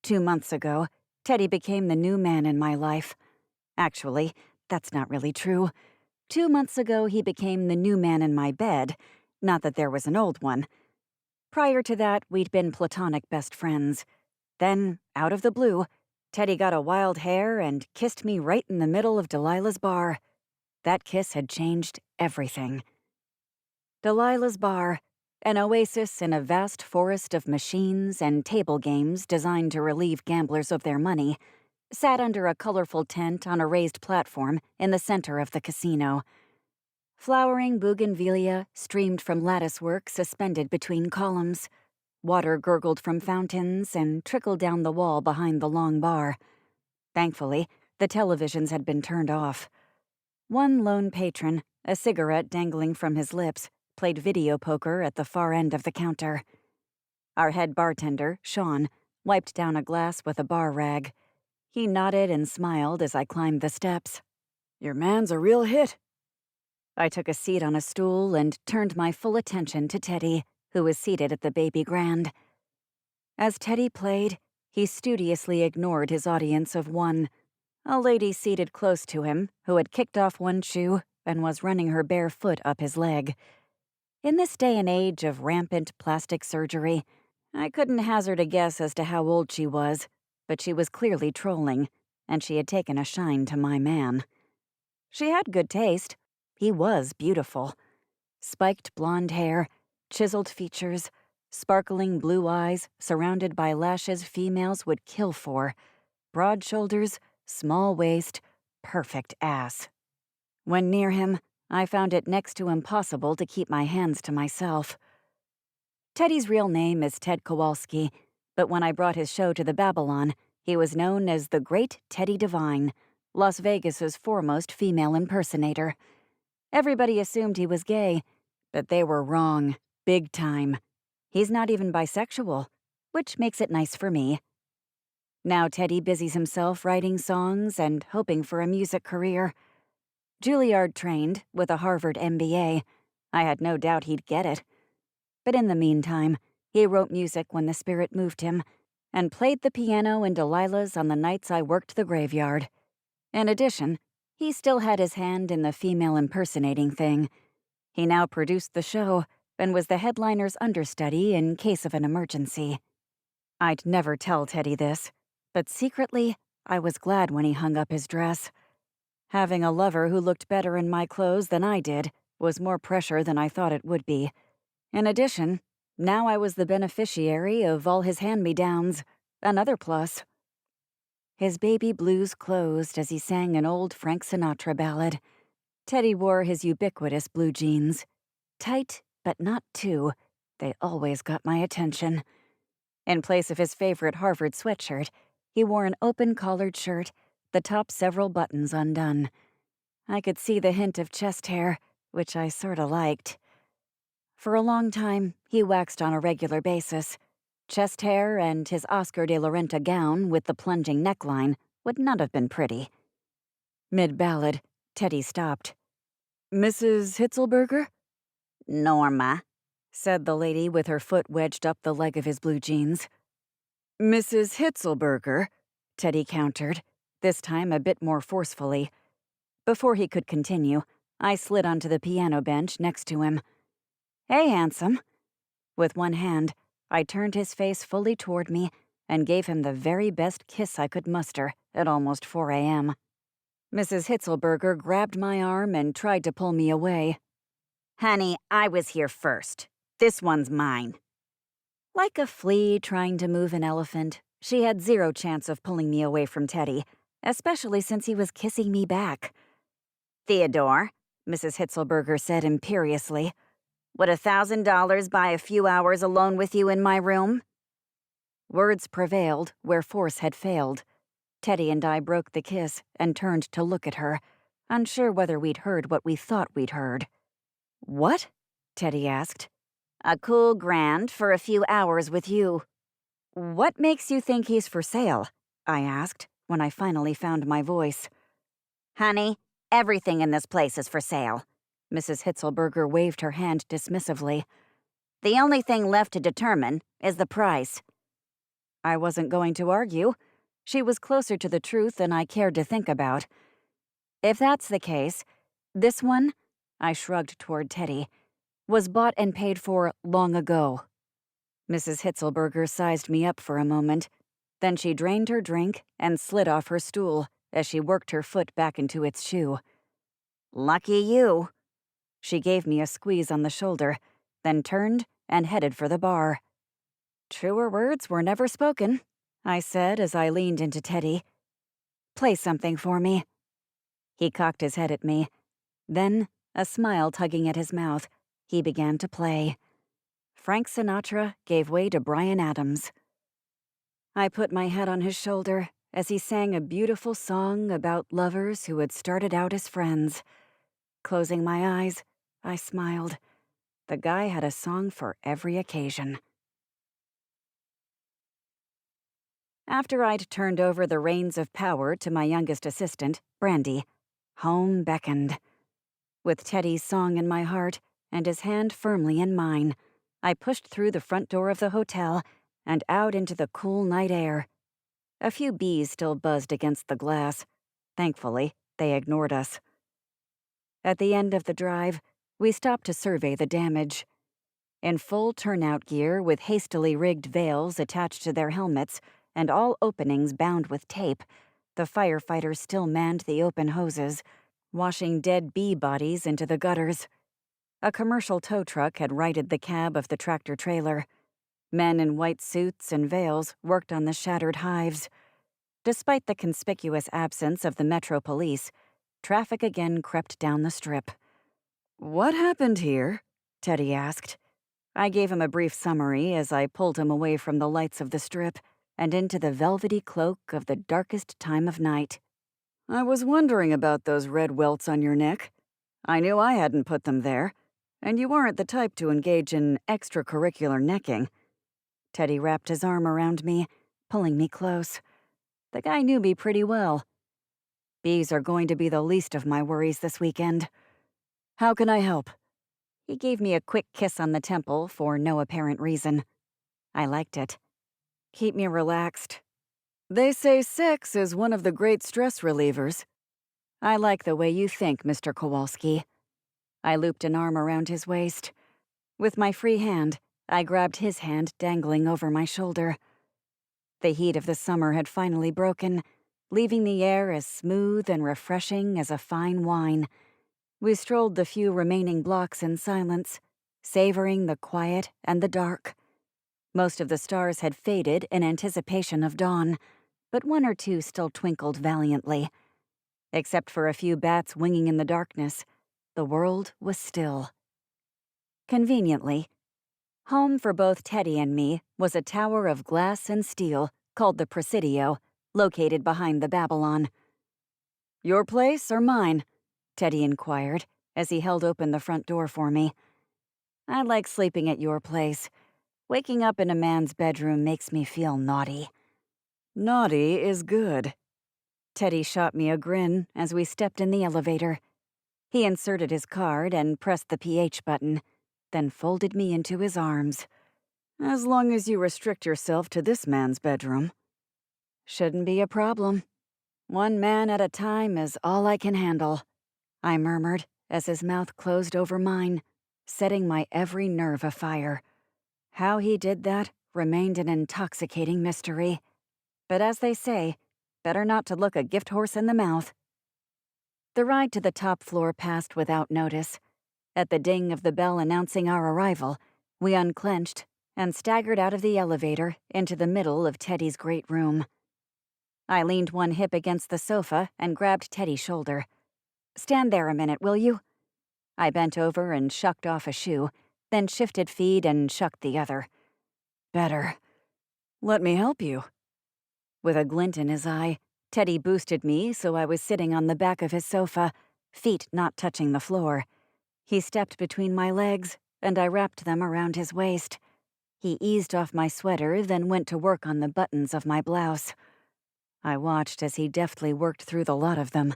2 months ago, Teddy became the new man in my life. Actually, that's not really true. 2 months ago, he became the new man in my bed, not that there was an old one. Prior to that, we'd been platonic best friends. Then, out of the blue, Teddy got a wild hair and kissed me right in the middle of Delilah's bar. That kiss had changed everything. Delilah's bar, an oasis in a vast forest of machines and table games designed to relieve gamblers of their money, sat under a colorful tent on a raised platform in the center of the casino. Flowering bougainvillea streamed from latticework suspended between columns. Water gurgled from fountains and trickled down the wall behind the long bar. Thankfully, the televisions had been turned off. One lone patron, a cigarette dangling from his lips, played video poker at the far end of the counter. Our head bartender, Sean, wiped down a glass with a bar rag. He nodded and smiled as I climbed the steps. Your man's a real hit. I took a seat on a stool and turned my full attention to Teddy, who was seated at the baby grand. As Teddy played, he studiously ignored his audience of one, a lady seated close to him who had kicked off one shoe and was running her bare foot up his leg. In this day and age of rampant plastic surgery, I couldn't hazard a guess as to how old she was, but she was clearly trolling, and she had taken a shine to my man. She had good taste. He was beautiful. Spiked blonde hair, chiseled features, sparkling blue eyes surrounded by lashes females would kill for, broad shoulders, small waist, perfect ass. When near him, I found it next to impossible to keep my hands to myself. Teddy's real name is Ted Kowalski, but when I brought his show to the Babylon, he was known as the Great Teddy Divine, Las Vegas's foremost female impersonator. Everybody assumed he was gay, but they were wrong, big time. He's not even bisexual, which makes it nice for me. Now Teddy busies himself writing songs and hoping for a music career. Juilliard-trained with a Harvard MBA. I had no doubt he'd get it. But in the meantime, he wrote music when the spirit moved him and played the piano in Delilah's on the nights I worked the graveyard. In addition, he still had his hand in the female impersonating thing. He now produced the show and was the headliner's understudy in case of an emergency. I'd never tell Teddy this, but secretly, I was glad when he hung up his dress. Having a lover who looked better in my clothes than I did was more pressure than I thought it would be. In addition, now I was the beneficiary of all his hand-me-downs, another plus. His baby blues closed as he sang an old Frank Sinatra ballad. Teddy wore his ubiquitous blue jeans. Tight, but not too. They always got my attention. In place of his favorite Harvard sweatshirt, he wore an open-collared shirt, the top several buttons undone. I could see the hint of chest hair, which I sorta liked. For a long time, he waxed on a regular basis. Chest hair and his Oscar de la Renta gown with the plunging neckline would not have been pretty. Mid-ballad, Teddy stopped. Mrs. Hitzelberger? "Norma," said the lady with her foot wedged up the leg of his blue jeans. Mrs. Hitzelberger, Teddy countered, this time a bit more forcefully. Before he could continue, I slid onto the piano bench next to him. "Hey, handsome." With one hand, I turned his face fully toward me and gave him the very best kiss I could muster at almost 4 a.m. Mrs. Hitzelberger grabbed my arm and tried to pull me away. "Honey, I was here first. This one's mine." Like a flea trying to move an elephant, she had zero chance of pulling me away from Teddy, especially since he was kissing me back. "Theodore," Mrs. Hitzelberger said imperiously, "would $1,000 buy a few hours alone with you in my room?" Words prevailed where force had failed. Teddy and I broke the kiss and turned to look at her, unsure whether we'd heard what we thought we'd heard. What? Teddy asked. "A cool grand for a few hours with you." "What makes you think he's for sale?" I asked, when I finally found my voice. "Honey, everything in this place is for sale." Mrs. Hitzelberger waved her hand dismissively. "The only thing left to determine is the price." I wasn't going to argue. She was closer to the truth than I cared to think about. "If that's the case, this one," I shrugged toward Teddy, "was bought and paid for long ago." Mrs. Hitzelberger sized me up for a moment. Then she drained her drink and slid off her stool as she worked her foot back into its shoe. "Lucky you." She gave me a squeeze on the shoulder, then turned and headed for the bar. "Truer words were never spoken," I said as I leaned into Teddy. "Play something for me." He cocked his head at me. Then, a smile tugging at his mouth, he began to play. Frank Sinatra gave way to Bryan Adams. I put my head on his shoulder as he sang a beautiful song about lovers who had started out as friends. Closing my eyes, I smiled. The guy had a song for every occasion. After I'd turned over the reins of power to my youngest assistant, Brandy, home beckoned. With Teddy's song in my heart and his hand firmly in mine, I pushed through the front door of the hotel and out into the cool night air. A few bees still buzzed against the glass. Thankfully, they ignored us. At the end of the drive, we stopped to survey the damage. In full turnout gear with hastily rigged veils attached to their helmets and all openings bound with tape, the firefighters still manned the open hoses, washing dead bee bodies into the gutters. A commercial tow truck had righted the cab of the tractor-trailer. Men in white suits and veils worked on the shattered hives. Despite the conspicuous absence of the Metro Police, traffic again crept down the strip. "What happened here?" Teddy asked. I gave him a brief summary as I pulled him away from the lights of the strip and into the velvety cloak of the darkest time of night. "I was wondering about those red welts on your neck. I knew I hadn't put them there, and you aren't the type to engage in extracurricular necking." Teddy wrapped his arm around me, pulling me close. The guy knew me pretty well. Bees are going to be the least of my worries this weekend. How can I help? He gave me a quick kiss on the temple for no apparent reason. I liked it. Keep me relaxed. They say sex is one of the great stress relievers. I like the way you think, Mr. Kowalski. I looped an arm around his waist. With my free hand, I grabbed his hand dangling over my shoulder. The heat of the summer had finally broken, leaving the air as smooth and refreshing as a fine wine. We strolled the few remaining blocks in silence, savoring the quiet and the dark. Most of the stars had faded in anticipation of dawn, but one or two still twinkled valiantly. Except for a few bats winging in the darkness, the world was still. Conveniently, home for both Teddy and me was a tower of glass and steel called the Presidio, located behind the Babylon. Your place or mine? Teddy inquired as he held open the front door for me. I like sleeping at your place. Waking up in a man's bedroom makes me feel naughty. Naughty is good. Teddy shot me a grin as we stepped in the elevator. He inserted his card and pressed the PH button, then folded me into his arms. As long as you restrict yourself to this man's bedroom. Shouldn't be a problem. One man at a time is all I can handle, I murmured as his mouth closed over mine, setting my every nerve afire. How he did that remained an intoxicating mystery. But as they say, better not to look a gift horse in the mouth. The ride to the top floor passed without notice. At the ding of the bell announcing our arrival, we unclenched and staggered out of the elevator into the middle of Teddy's great room. I leaned one hip against the sofa and grabbed Teddy's shoulder. Stand there a minute, will you? I bent over and shucked off a shoe, then shifted feet and shucked the other. Better. Let me help you. With a glint in his eye, Teddy boosted me so I was sitting on the back of his sofa, feet not touching the floor. He stepped between my legs, and I wrapped them around his waist. He eased off my sweater, then went to work on the buttons of my blouse. I watched as he deftly worked through the lot of them.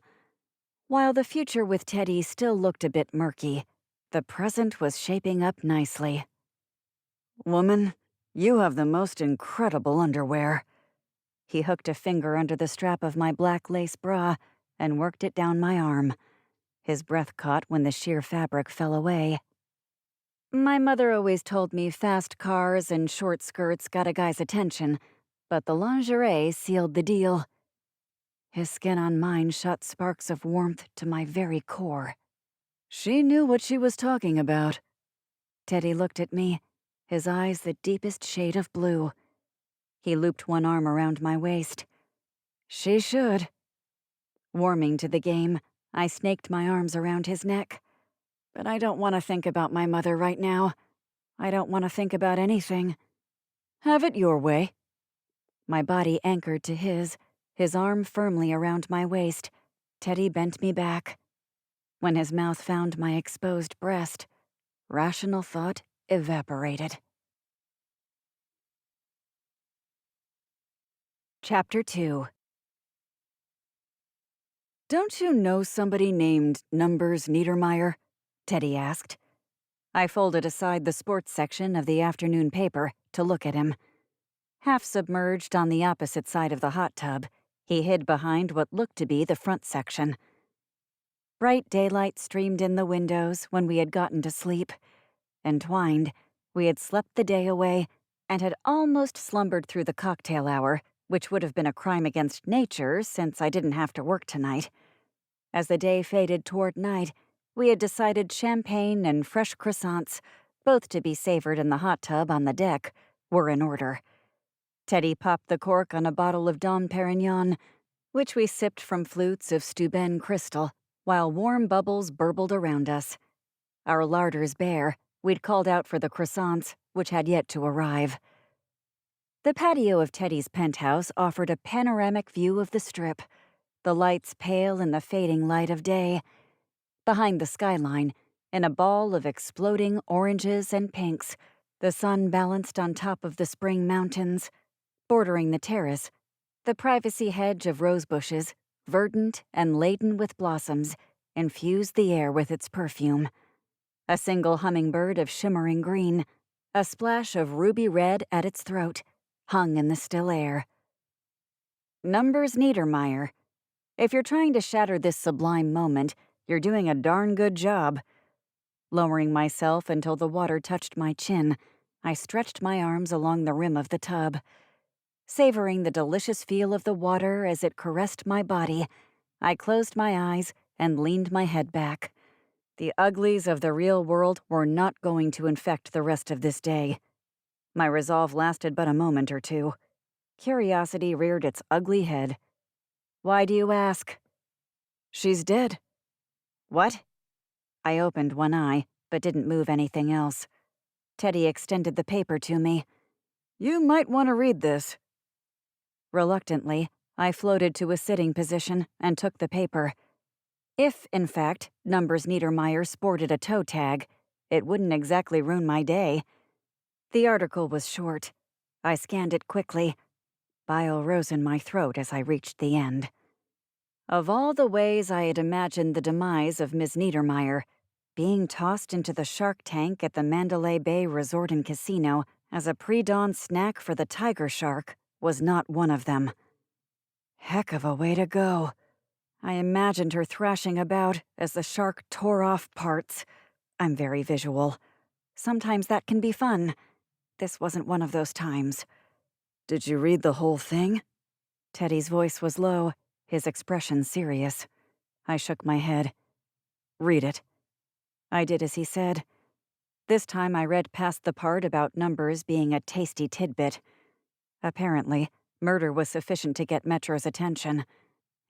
While the future with Teddy still looked a bit murky, the present was shaping up nicely. Woman, you have the most incredible underwear. He hooked a finger under the strap of my black lace bra and worked it down my arm. His breath caught when the sheer fabric fell away. My mother always told me fast cars and short skirts got a guy's attention, but the lingerie sealed the deal. His skin on mine shot sparks of warmth to my very core. She knew what she was talking about. Teddy looked at me, his eyes the deepest shade of blue. He looped one arm around my waist. She should. Warming to the game, I snaked my arms around his neck. But I don't want to think about my mother right now. I don't want to think about anything. Have it your way. My body anchored to his arm firmly around my waist. Teddy bent me back. When his mouth found my exposed breast, rational thought evaporated. Chapter 2. Don't you know somebody named Numbers Neidermeyer? Teddy asked. I folded aside the sports section of the afternoon paper to look at him. Half submerged on the opposite side of the hot tub, he hid behind what looked to be the front section. Bright daylight streamed in the windows when we had gotten to sleep. Entwined, we had slept the day away and had almost slumbered through the cocktail hour, which would have been a crime against nature since I didn't have to work tonight. As the day faded toward night, we had decided champagne and fresh croissants, both to be savored in the hot tub on the deck, were in order. Teddy popped the cork on a bottle of Dom Perignon, which we sipped from flutes of Steuben crystal, while warm bubbles burbled around us. Our larders bare, we'd called out for the croissants, which had yet to arrive. The patio of Teddy's penthouse offered a panoramic view of the Strip, the lights pale in the fading light of day. Behind the skyline, in a ball of exploding oranges and pinks, the sun balanced on top of the spring mountains. Bordering the terrace, the privacy hedge of rose bushes verdant and laden with blossoms, infused the air with its perfume. A single hummingbird of shimmering green, a splash of ruby red at its throat, hung in the still air. Numbers Neidermeyer. If you're trying to shatter this sublime moment, you're doing a darn good job. Lowering myself until the water touched my chin, I stretched my arms along the rim of the tub. Savoring the delicious feel of the water as it caressed my body, I closed my eyes and leaned my head back. The uglies of the real world were not going to infect the rest of this day. My resolve lasted but a moment or two. Curiosity reared its ugly head. "Why do you ask?" "She's dead." "What?" I opened one eye, but didn't move anything else. Teddy extended the paper to me. "You might want to read this." Reluctantly, I floated to a sitting position and took the paper. If, in fact, Numbers Neidermeyer sported a toe tag, it wouldn't exactly ruin my day. The article was short. I scanned it quickly. Bile rose in my throat as I reached the end. Of all the ways I had imagined the demise of Miss Neidermeyer, being tossed into the shark tank at the Mandalay Bay Resort and Casino as a pre-dawn snack for the tiger shark was not one of them. Heck of a way to go. I imagined her thrashing about as the shark tore off parts. I'm very visual. Sometimes that can be fun. This wasn't one of those times. "Did you read the whole thing?" Teddy's voice was low, his expression serious. I shook my head. "Read it." I did as he said. This time I read past the part about Numbers being a tasty tidbit. Apparently, murder was sufficient to get Metro's attention.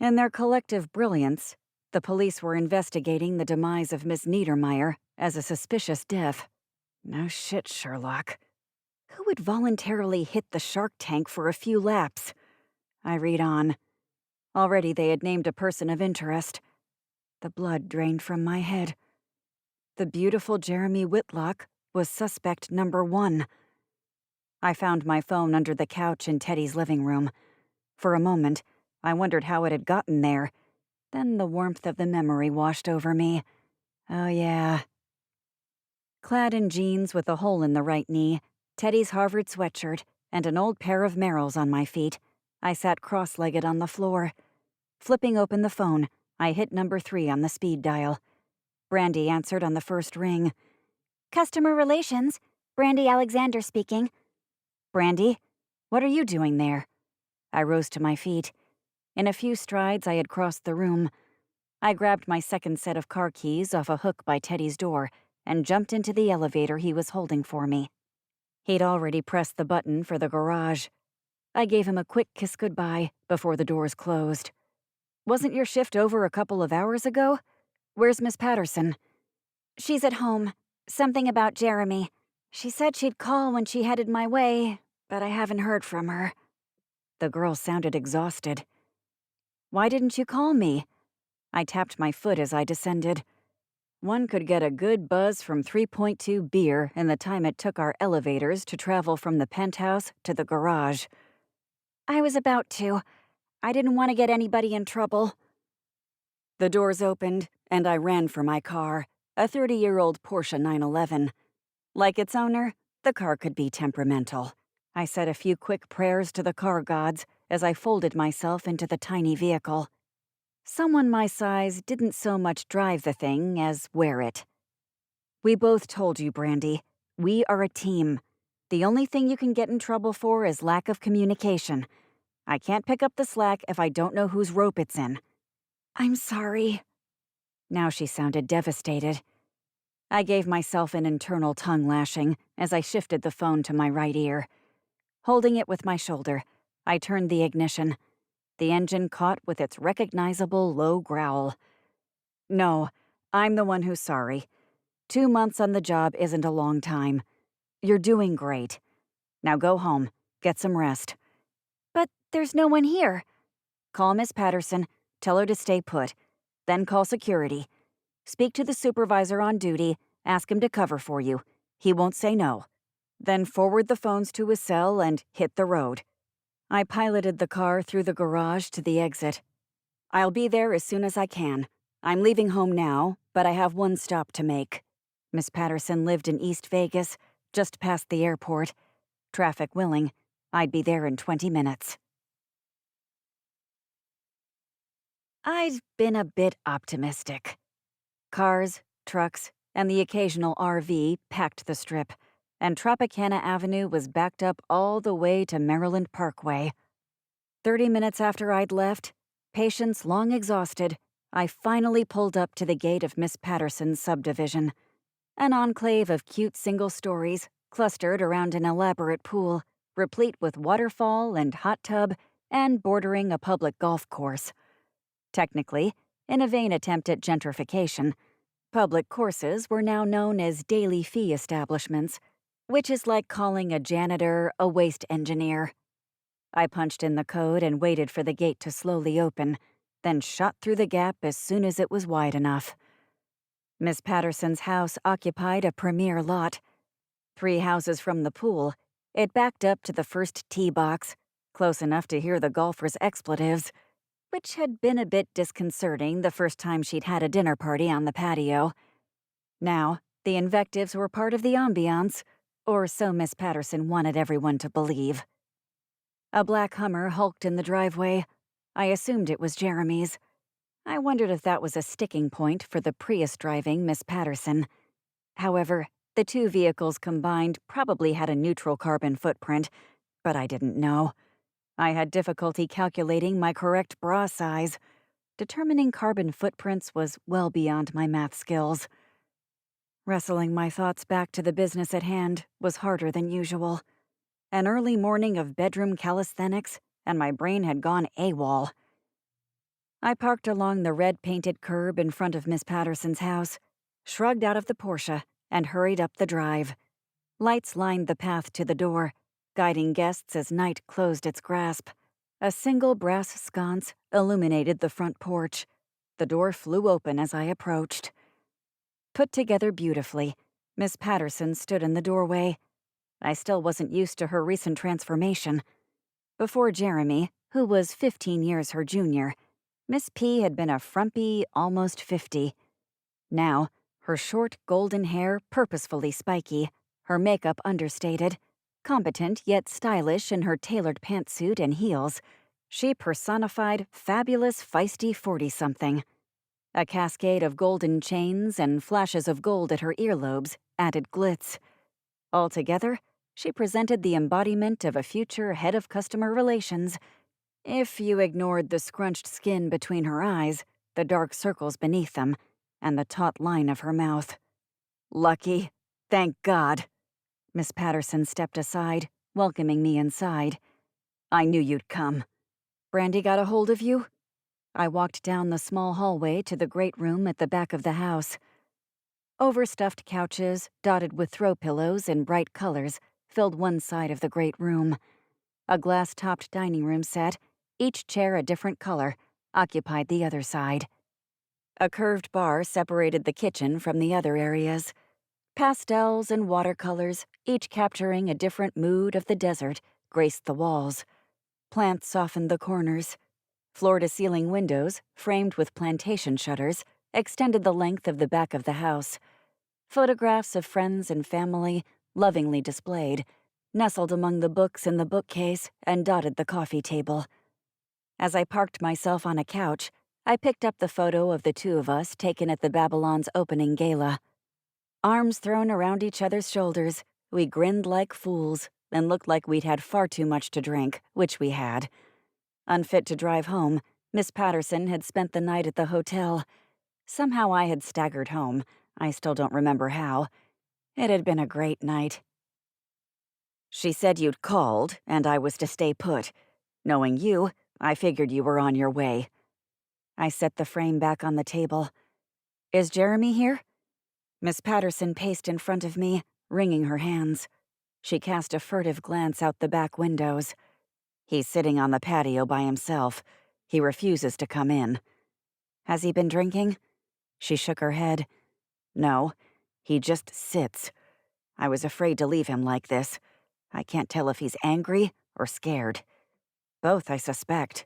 In their collective brilliance, the police were investigating the demise of Miss Neidermeyer as a suspicious death. No shit, Sherlock. Who would voluntarily hit the shark tank for a few laps? I read on. Already they had named a person of interest. The blood drained from my head. The beautiful Jeremy Whitlock was suspect number 1. I found my phone under the couch in Teddy's living room. For a moment, I wondered how it had gotten there. Then the warmth of the memory washed over me. Oh yeah. Clad in jeans with a hole in the right knee, Teddy's Harvard sweatshirt, and an old pair of Merrills on my feet, I sat cross-legged on the floor. Flipping open the phone, I hit number 3 on the speed dial. Brandy answered on the first ring. "Customer Relations, Brandy Alexander speaking." "Brandy, what are you doing there?" I rose to my feet. In a few strides, I had crossed the room. I grabbed my second set of car keys off a hook by Teddy's door and jumped into the elevator he was holding for me. He'd already pressed the button for the garage. I gave him a quick kiss goodbye before the doors closed. "Wasn't your shift over a couple of hours ago? Where's Miss Patterson?" "She's at home. Something about Jeremy. She said she'd call when she headed my way, but I haven't heard from her." The girl sounded exhausted. "Why didn't you call me?" I tapped my foot as I descended. One could get a good buzz from 3.2 beer in the time it took our elevators to travel from the penthouse to the garage. "I was about to. I didn't want to get anybody in trouble." The doors opened, and I ran for my car, a 30-year-old Porsche 911. Like its owner, the car could be temperamental. I said a few quick prayers to the car gods as I folded myself into the tiny vehicle. Someone my size didn't so much drive the thing as wear it. "We both told you, Brandy. We are a team. The only thing you can get in trouble for is lack of communication. I can't pick up the slack if I don't know whose rope it's in." "I'm sorry." Now she sounded devastated. I gave myself an internal tongue lashing as I shifted the phone to my right ear. Holding it with my shoulder, I turned the ignition. The engine caught with its recognizable low growl. "No, I'm the one who's sorry. 2 months on the job isn't a long time. You're doing great. Now go home. Get some rest." "But there's no one here." "Call Miss Patterson. Tell her to stay put. Then call security. Speak to the supervisor on duty. Ask him to cover for you. He won't say no. Then forward the phones to his cell and hit the road." I piloted the car through the garage to the exit. I'll be there as soon as I can. I'm leaving home now, but I have one stop to make. Miss Patterson lived in East Vegas, just past the airport. Traffic willing, I'd be there in 20 minutes. I'd been a bit optimistic. Cars, trucks, and the occasional RV packed the strip, and Tropicana Avenue was backed up all the way to Maryland Parkway. 30 minutes after I'd left, patience long exhausted, I finally pulled up to the gate of Miss Patterson's subdivision. An enclave of cute single stories clustered around an elaborate pool, replete with waterfall and hot tub, and bordering a public golf course. Technically, in a vain attempt at gentrification, public courses were now known as daily fee establishments, which is like calling a janitor a waste engineer. I punched in the code and waited for the gate to slowly open, then shot through the gap as soon as it was wide enough. Miss Patterson's house occupied a premier lot. 3 houses from the pool, it backed up to the first tee box, close enough to hear the golfers' expletives, which had been a bit disconcerting the first time she'd had a dinner party on the patio. Now, the invectives were part of the ambiance, or so Miss Patterson wanted everyone to believe. A black Hummer hulked in the driveway. I assumed it was Jeremy's. I wondered if that was a sticking point for the Prius-driving Miss Patterson. However, the 2 vehicles combined probably had a neutral carbon footprint, but I didn't know. I had difficulty calculating my correct bra size. Determining carbon footprints was well beyond my math skills. Wrestling my thoughts back to the business at hand was harder than usual. An early morning of bedroom calisthenics, and my brain had gone AWOL. I parked along the red-painted curb in front of Miss Patterson's house, shrugged out of the Porsche, and hurried up the drive. Lights lined the path to the door, guiding guests as night closed its grasp. A single brass sconce illuminated the front porch. The door flew open as I approached. Put together beautifully, Miss Patterson stood in the doorway. I still wasn't used to her recent transformation. Before Jeremy, who was 15 years her junior, Miss P had been a frumpy, almost 50. Now, her short golden hair purposefully spiky, her makeup understated, competent yet stylish in her tailored pantsuit and heels, she personified fabulous feisty 40-something. A cascade of golden chains and flashes of gold at her earlobes added glitz. Altogether, she presented the embodiment of a future head of customer relations, if you ignored the scrunched skin between her eyes, the dark circles beneath them, and the taut line of her mouth. Lucky. Thank God. Miss Patterson stepped aside, welcoming me inside. I knew you'd come. Brandy got a hold of you? I walked down the small hallway to the great room at the back of the house. Overstuffed couches, dotted with throw pillows in bright colors, filled one side of the great room. A glass-topped dining room set, each chair a different color, occupied the other side. A curved bar separated the kitchen from the other areas. Pastels and watercolors, each capturing a different mood of the desert, graced the walls. Plants softened the corners. Floor-to-ceiling windows, framed with plantation shutters, extended the length of the back of the house. Photographs of friends and family, lovingly displayed, nestled among the books in the bookcase and dotted the coffee table. As I parked myself on a couch, I picked up the photo of the 2 of us taken at the Babylon's opening gala. Arms thrown around each other's shoulders, we grinned like fools and looked like we'd had far too much to drink, which we had. Unfit to drive home, Miss Patterson had spent the night at the hotel. Somehow I had staggered home. I still don't remember how. It had been a great night. She said you'd called, and I was to stay put. Knowing you, I figured you were on your way. I set the frame back on the table. Is Jeremy here? Miss Patterson paced in front of me, wringing her hands. She cast a furtive glance out the back windows. He's sitting on the patio by himself. He refuses to come in. Has he been drinking? She shook her head. No, he just sits. I was afraid to leave him like this. I can't tell if he's angry or scared. Both, I suspect.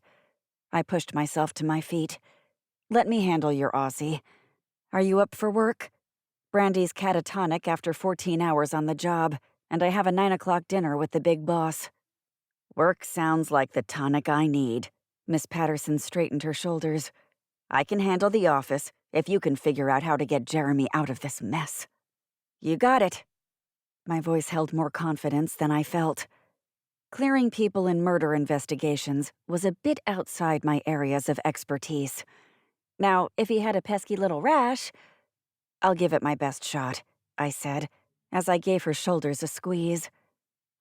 I pushed myself to my feet. Let me handle your Aussie. Are you up for work? Brandy's catatonic after 14 hours on the job, and I have a 9 o'clock dinner with the big boss. Work sounds like the tonic I need. Miss Patterson straightened her shoulders. I can handle the office if you can figure out how to get Jeremy out of this mess. You got it. My voice held more confidence than I felt. Clearing people in murder investigations was a bit outside my areas of expertise. Now, if he had a pesky little rash, I'll give it my best shot, I said, as I gave her shoulders a squeeze.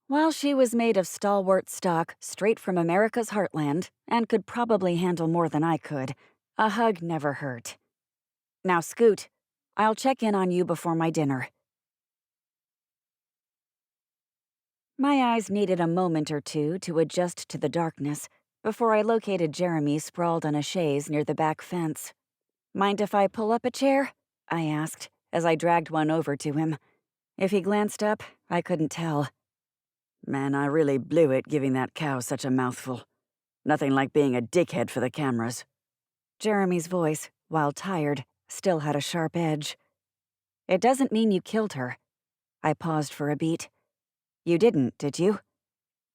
While she was made of stalwart stock straight from America's heartland and could probably handle more than I could, a hug never hurt. Now scoot. I'll check in on you before my dinner. My eyes needed a moment or two to adjust to the darkness before I located Jeremy sprawled on a chaise near the back fence. Mind if I pull up a chair? I asked, as I dragged one over to him. If he glanced up, I couldn't tell. Man, I really blew it giving that cow such a mouthful. Nothing like being a dickhead for the cameras. Jeremy's voice, while tired, still had a sharp edge. It doesn't mean you killed her. I paused for a beat. You didn't, did you?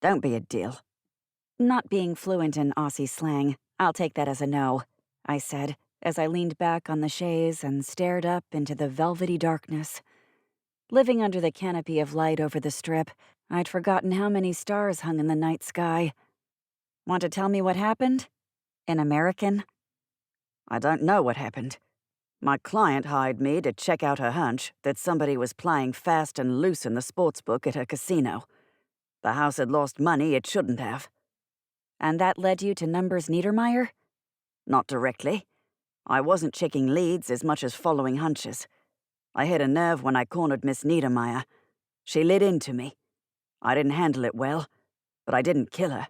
Don't be a dill. Not being fluent in Aussie slang, I'll take that as a no, I said, as I leaned back on the chaise and stared up into the velvety darkness. Living under the canopy of light over the strip, I'd forgotten how many stars hung in the night sky. Want to tell me what happened? In American? I don't know what happened. My client hired me to check out her hunch that somebody was playing fast and loose in the sportsbook at her casino. The house had lost money it shouldn't have. And that led you to Numbers Neidermeyer? Not directly. I wasn't checking leads as much as following hunches. I hit a nerve when I cornered Miss Neidermeyer. She lit into me. I didn't handle it well, but I didn't kill her.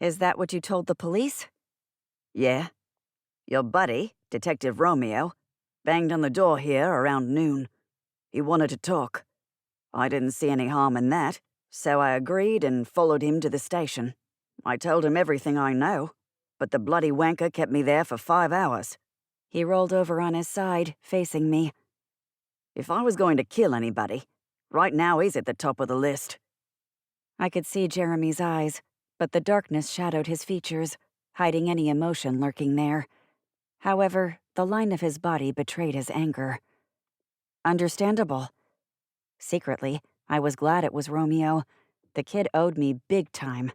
Is that what you told the police? Yeah. Your buddy, Detective Romeo, banged on the door here around noon. He wanted to talk. I didn't see any harm in that, so I agreed and followed him to the station. I told him everything I know, but the bloody wanker kept me there for 5 hours. He rolled over on his side, facing me. If I was going to kill anybody, right now he's at the top of the list. I could see Jeremy's eyes, but the darkness shadowed his features, hiding any emotion lurking there. However, the line of his body betrayed his anger. Understandable. Secretly, I was glad it was Romeo. The kid owed me big time.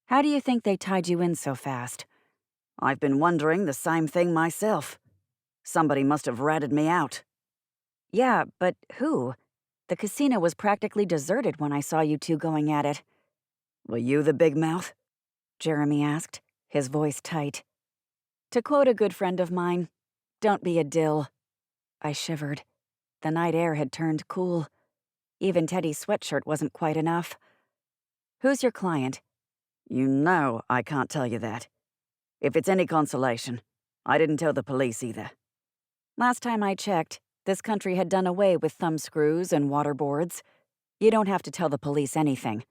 How do you think they tied you in so fast? I've been wondering the same thing myself. Somebody must have ratted me out. Yeah, but who? The casino was practically deserted when I saw you two going at it. Were you the big mouth? Jeremy asked, his voice tight. To quote a good friend of mine, don't be a dill. I shivered. The night air had turned cool. Even Teddy's sweatshirt wasn't quite enough. Who's your client? You know I can't tell you that. If it's any consolation, I didn't tell the police either. Last time I checked, this country had done away with thumbscrews and waterboards. You don't have to tell the police anything.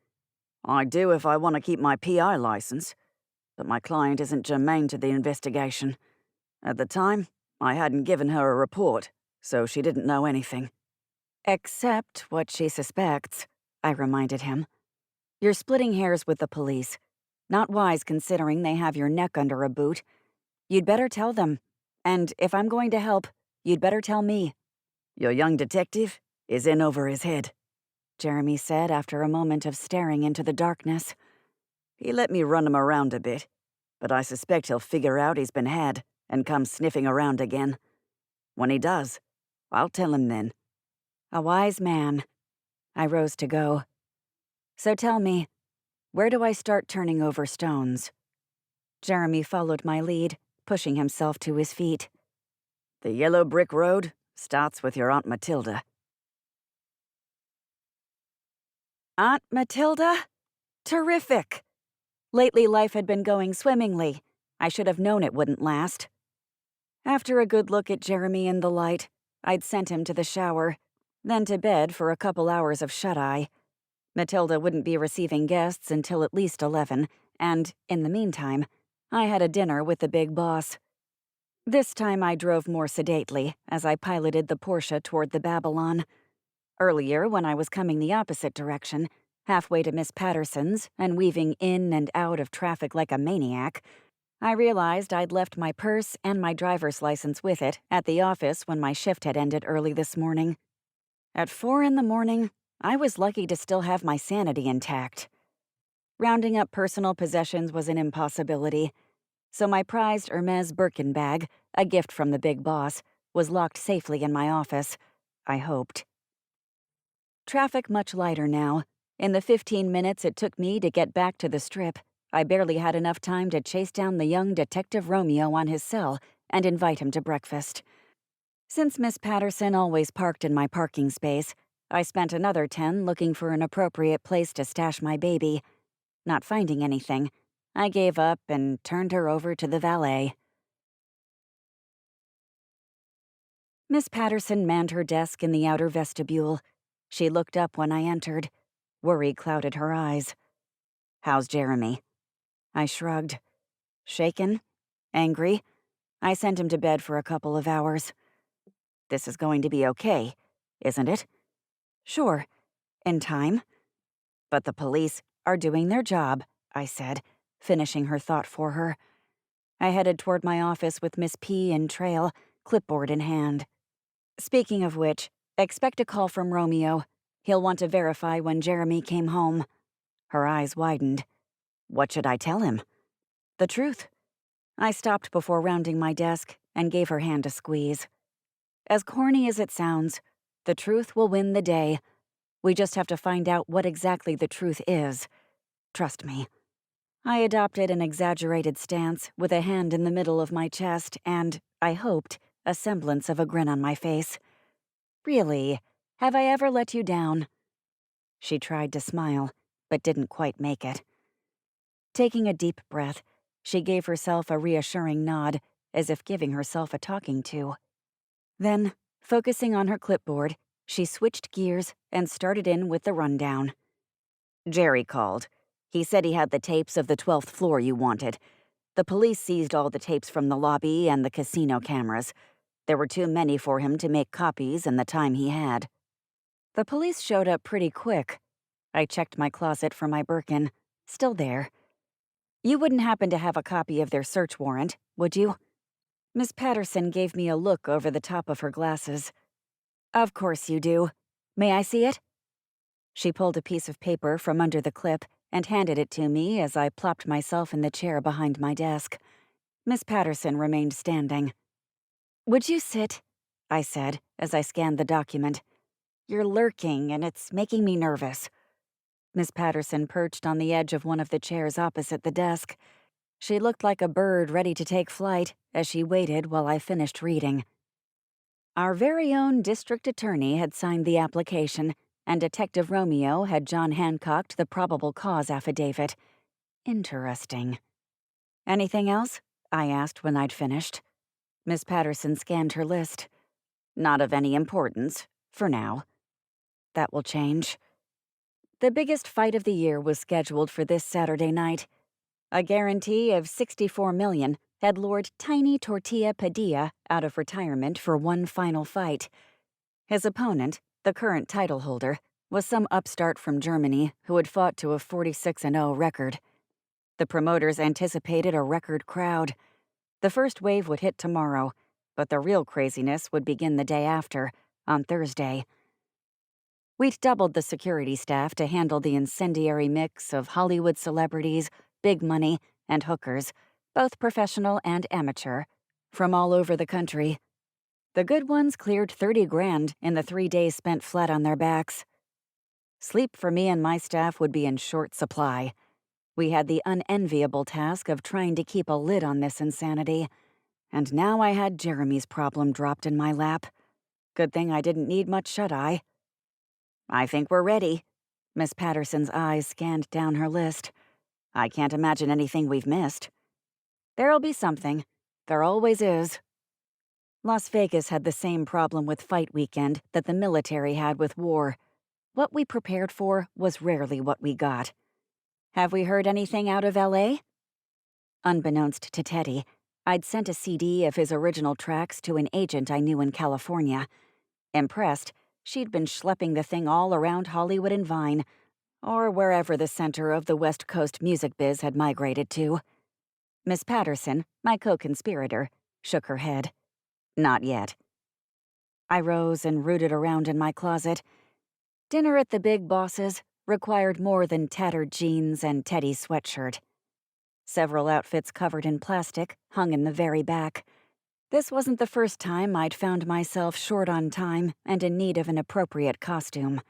I do if I want to keep my PI license, but my client isn't germane to the investigation. At the time, I hadn't given her a report, so she didn't know anything. Except what she suspects, I reminded him. You're splitting hairs with the police. Not wise considering they have your neck under a boot. You'd better tell them. And if I'm going to help, you'd better tell me. Your young detective is in over his head, Jeremy said after a moment of staring into the darkness. He let me run him around a bit, but I suspect he'll figure out he's been had and come sniffing around again. When he does, I'll tell him then. A wise man. I rose to go. So tell me, where do I start turning over stones? Jeremy followed my lead, pushing himself to his feet. The yellow brick road starts with your Aunt Matilda. Aunt Matilda? Terrific! Lately life had been going swimmingly. I should have known it wouldn't last. After a good look at Jeremy in the light, I'd sent him to the shower, then to bed for a couple hours of shut-eye. Matilda wouldn't be receiving guests until at least 11, and, in the meantime, I had a dinner with the big boss. This time I drove more sedately as I piloted the Porsche toward the Babylon. Earlier, when I was coming the opposite direction, halfway to Miss Patterson's and weaving in and out of traffic like a maniac, I realized I'd left my purse and my driver's license with it at the office when my shift had ended early this morning. At 4 in the morning, I was lucky to still have my sanity intact. Rounding up personal possessions was an impossibility, so my prized Hermes Birkin bag, a gift from the big boss, was locked safely in my office, I hoped. Traffic much lighter now. In the 15 minutes it took me to get back to the Strip, I barely had enough time to chase down the young Detective Romeo on his cell and invite him to breakfast. Since Miss Patterson always parked in my parking space, I spent another 10 looking for an appropriate place to stash my baby. Not finding anything, I gave up and turned her over to the valet. Miss Patterson manned her desk in the outer vestibule. She looked up when I entered. Worry clouded her eyes. "How's Jeremy?" I shrugged. Shaken? Angry? I sent him to bed for a couple of hours. "This is going to be okay, isn't it?" "Sure. In time." "But the police are doing their job," I said, finishing her thought for her. I headed toward my office with Miss P in trail, clipboard in hand. "Speaking of which, expect a call from Romeo. He'll want to verify when Jeremy came home." Her eyes widened. "What should I tell him?" "The truth." I stopped before rounding my desk and gave her hand a squeeze. As corny as it sounds, the truth will win the day. We just have to find out what exactly the truth is. Trust me. I adopted an exaggerated stance with a hand in the middle of my chest and, I hoped, a semblance of a grin on my face. "Really? Have I ever let you down?" She tried to smile, but didn't quite make it. Taking a deep breath, she gave herself a reassuring nod, as if giving herself a talking to. Then, focusing on her clipboard, she switched gears and started in with the rundown. "Jerry called. He said he had the tapes of the 12th floor you wanted. The police seized all the tapes from the lobby and the casino cameras. There were too many for him to make copies in the time he had." The police showed up pretty quick. I checked my closet for my Birkin. Still there. "You wouldn't happen to have a copy of their search warrant, would you?" Miss Patterson gave me a look over the top of her glasses. "Of course you do. May I see it?" She pulled a piece of paper from under the clip and handed it to me as I plopped myself in the chair behind my desk. Miss Patterson remained standing. "Would you sit?" I said as I scanned the document. "You're lurking, and it's making me nervous." Miss Patterson perched on the edge of one of the chairs opposite the desk. She looked like a bird ready to take flight as she waited while I finished reading. Our very own district attorney had signed the application, and Detective Romeo had John Hancocked the probable cause affidavit. Interesting. "Anything else?" I asked when I'd finished. Miss Patterson scanned her list. "Not of any importance, for now." "That will change." The biggest fight of the year was scheduled for this Saturday night. A guarantee of $64 million had lured Tiny Tortilla Padilla out of retirement for one final fight. His opponent, the current title holder, was some upstart from Germany who had fought to a 46-0 record. The promoters anticipated a record crowd. The first wave would hit tomorrow, but the real craziness would begin the day after, on Thursday. We'd doubled the security staff to handle the incendiary mix of Hollywood celebrities, big money, and hookers, both professional and amateur, from all over the country. The good ones cleared 30 grand in the 3 days spent flat on their backs. Sleep for me and my staff would be in short supply. We had the unenviable task of trying to keep a lid on this insanity, and now I had Jeremy's problem dropped in my lap. Good thing I didn't need much shut-eye. "I think we're ready." Miss Patterson's eyes scanned down her list. "I can't imagine anything we've missed." "There'll be something. There always is." Las Vegas had the same problem with fight weekend that the military had with war. What we prepared for was rarely what we got. "Have we heard anything out of LA?" Unbeknownst to Teddy, I'd sent a CD of his original tracks to an agent I knew in California. Impressed, she'd been schlepping the thing all around Hollywood and Vine, or wherever the center of the West Coast music biz had migrated to. Miss Patterson, my co-conspirator, shook her head. Not yet. I rose and rooted around in my closet. Dinner at the Big Boss's required more than tattered jeans and Teddy's sweatshirt. Several outfits covered in plastic hung in the very back. This wasn't the first time I'd found myself short on time and in need of an appropriate costume.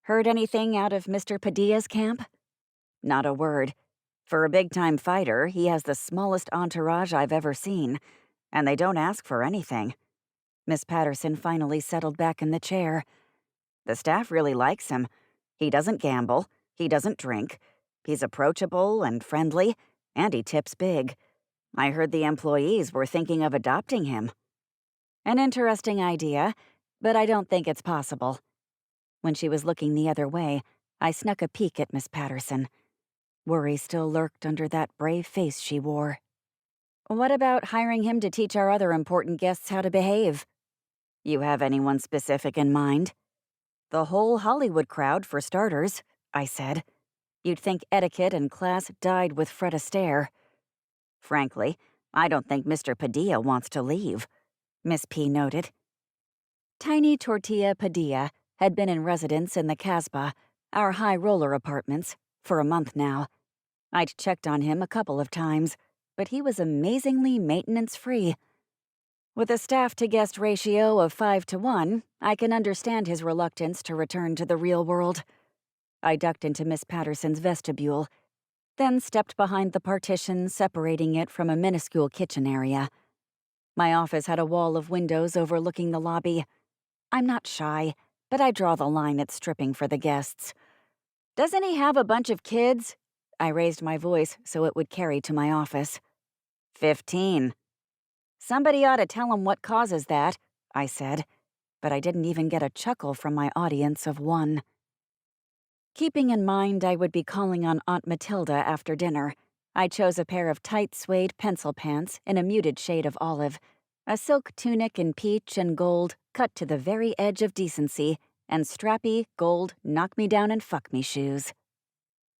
Heard anything out of Mr. Padilla's camp? Not a word. For a big-time fighter, he has the smallest entourage I've ever seen, and they don't ask for anything. Miss Patterson finally settled back in the chair. The staff really likes him. He doesn't gamble, he doesn't drink, he's approachable and friendly, and he tips big. I heard the employees were thinking of adopting him. An interesting idea, but I don't think it's possible. When she was looking the other way, I snuck a peek at Miss Patterson. Worry still lurked under that brave face she wore. What about hiring him to teach our other important guests how to behave? You have anyone specific in mind? The whole Hollywood crowd, for starters, I said. You'd think etiquette and class died with Fred Astaire. Frankly, I don't think Mr. Padilla wants to leave, Miss P noted. Tiny Tortilla Padilla had been in residence in the Casbah, our high roller apartments, for a month now. I'd checked on him a couple of times, but he was amazingly maintenance-free. With a staff-to-guest ratio of 5-to-1, I can understand his reluctance to return to the real world. I ducked into Miss Patterson's vestibule, then stepped behind the partition separating it from a minuscule kitchen area. My office had a wall of windows overlooking the lobby. I'm not shy, but I draw the line at stripping for the guests. Doesn't he have a bunch of kids? I raised my voice so it would carry to my office. 15. Somebody ought to tell him what causes that, I said, but I didn't even get a chuckle from my audience of one. Keeping in mind I would be calling on Aunt Matilda after dinner, I chose a pair of tight suede pencil pants in a muted shade of olive, a silk tunic in peach and gold cut to the very edge of decency, and strappy, gold, knock-me-down-and-fuck-me shoes.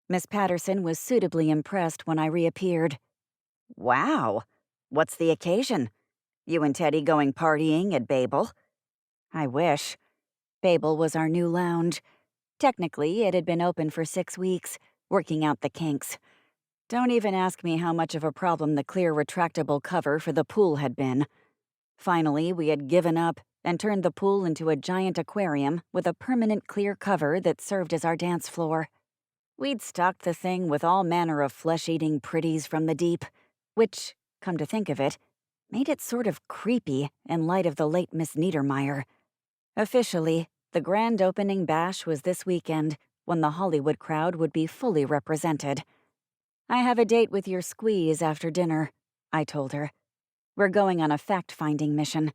Miss Patterson was suitably impressed when I reappeared. Wow! What's the occasion? You and Teddy going partying at Babel? I wish. Babel was our new lounge. Technically, it had been open for 6 weeks, working out the kinks. Don't even ask me how much of a problem the clear retractable cover for the pool had been. Finally, we had given up and turned the pool into a giant aquarium with a permanent clear cover that served as our dance floor. We'd stocked the thing with all manner of flesh-eating pretties from the deep, which, come to think of it, made it sort of creepy in light of the late Miss Neidermeyer. Officially, the grand opening bash was this weekend, when the Hollywood crowd would be fully represented. I have a date with your squeeze after dinner, I told her. We're going on a fact-finding mission.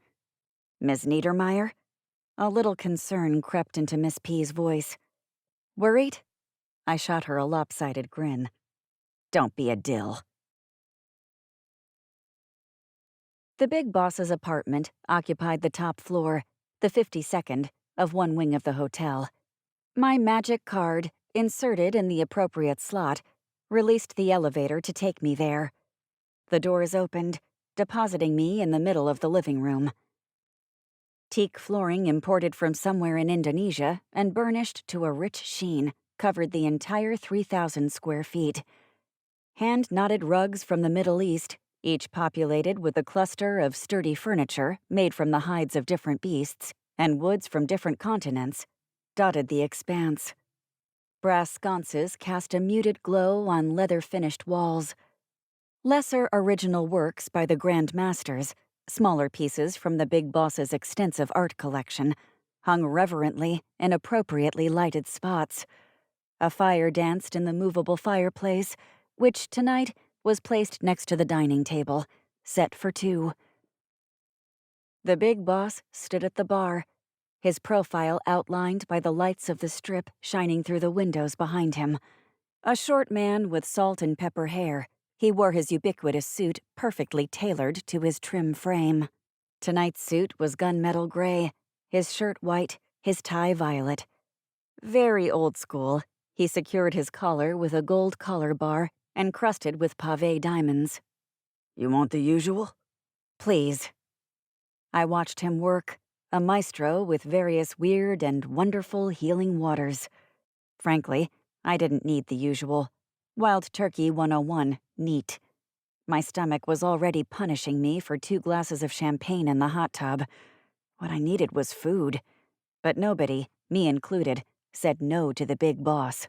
Miss Neidermeyer? A little concern crept into Miss P's voice. Worried? I shot her a lopsided grin. Don't be a dill. The big boss's apartment occupied the top floor, the 52nd, of one wing of the hotel. My magic card, inserted in the appropriate slot, released the elevator to take me there. The doors opened, depositing me in the middle of the living room. Teak flooring imported from somewhere in Indonesia and burnished to a rich sheen covered the entire 3,000 square feet. Hand-knotted rugs from the Middle East, each populated with a cluster of sturdy furniture made from the hides of different beasts and woods from different continents, dotted the expanse. Brass sconces cast a muted glow on leather-finished walls. Lesser original works by the Grand Masters, smaller pieces from the big boss's extensive art collection, hung reverently in appropriately lighted spots. A fire danced in the movable fireplace, which tonight was placed next to the dining table, set for 2. The big boss stood at the bar, his profile outlined by the lights of the strip shining through the windows behind him. A short man with salt and pepper hair, He wore his ubiquitous suit perfectly tailored to his trim frame. Tonight's suit was gunmetal gray, his shirt white, his tie violet. Very old school, he secured his collar with a gold collar bar encrusted with pave diamonds. You want the usual? Please. I watched him work, a maestro with various weird and wonderful healing waters. Frankly, I didn't need the usual. Wild Turkey 101, neat. My stomach was already punishing me for 2 glasses of champagne in the hot tub. What I needed was food. But nobody, me included, said no to the big boss.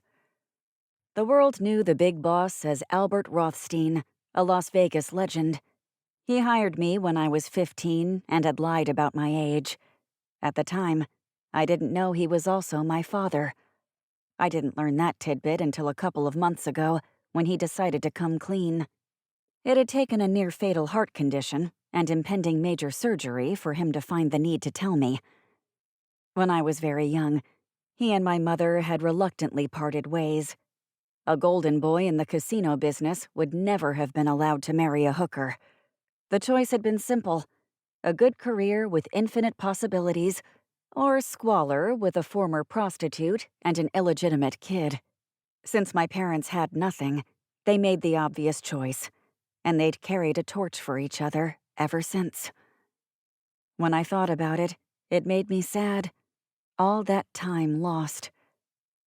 The world knew the big boss as Albert Rothstein, a Las Vegas legend. He hired me when I was 15 and had lied about my age. At the time, I didn't know he was also my father. I didn't learn that tidbit until a couple of months ago when he decided to come clean. It had taken a near-fatal heart condition and impending major surgery for him to find the need to tell me. When I was very young, he and my mother had reluctantly parted ways. A golden boy in the casino business would never have been allowed to marry a hooker. The choice had been simple: a good career with infinite possibilities, or squalor with a former prostitute and an illegitimate kid. Since my parents had nothing, they made the obvious choice, and they'd carried a torch for each other ever since. When I thought about it, it made me sad. All that time lost.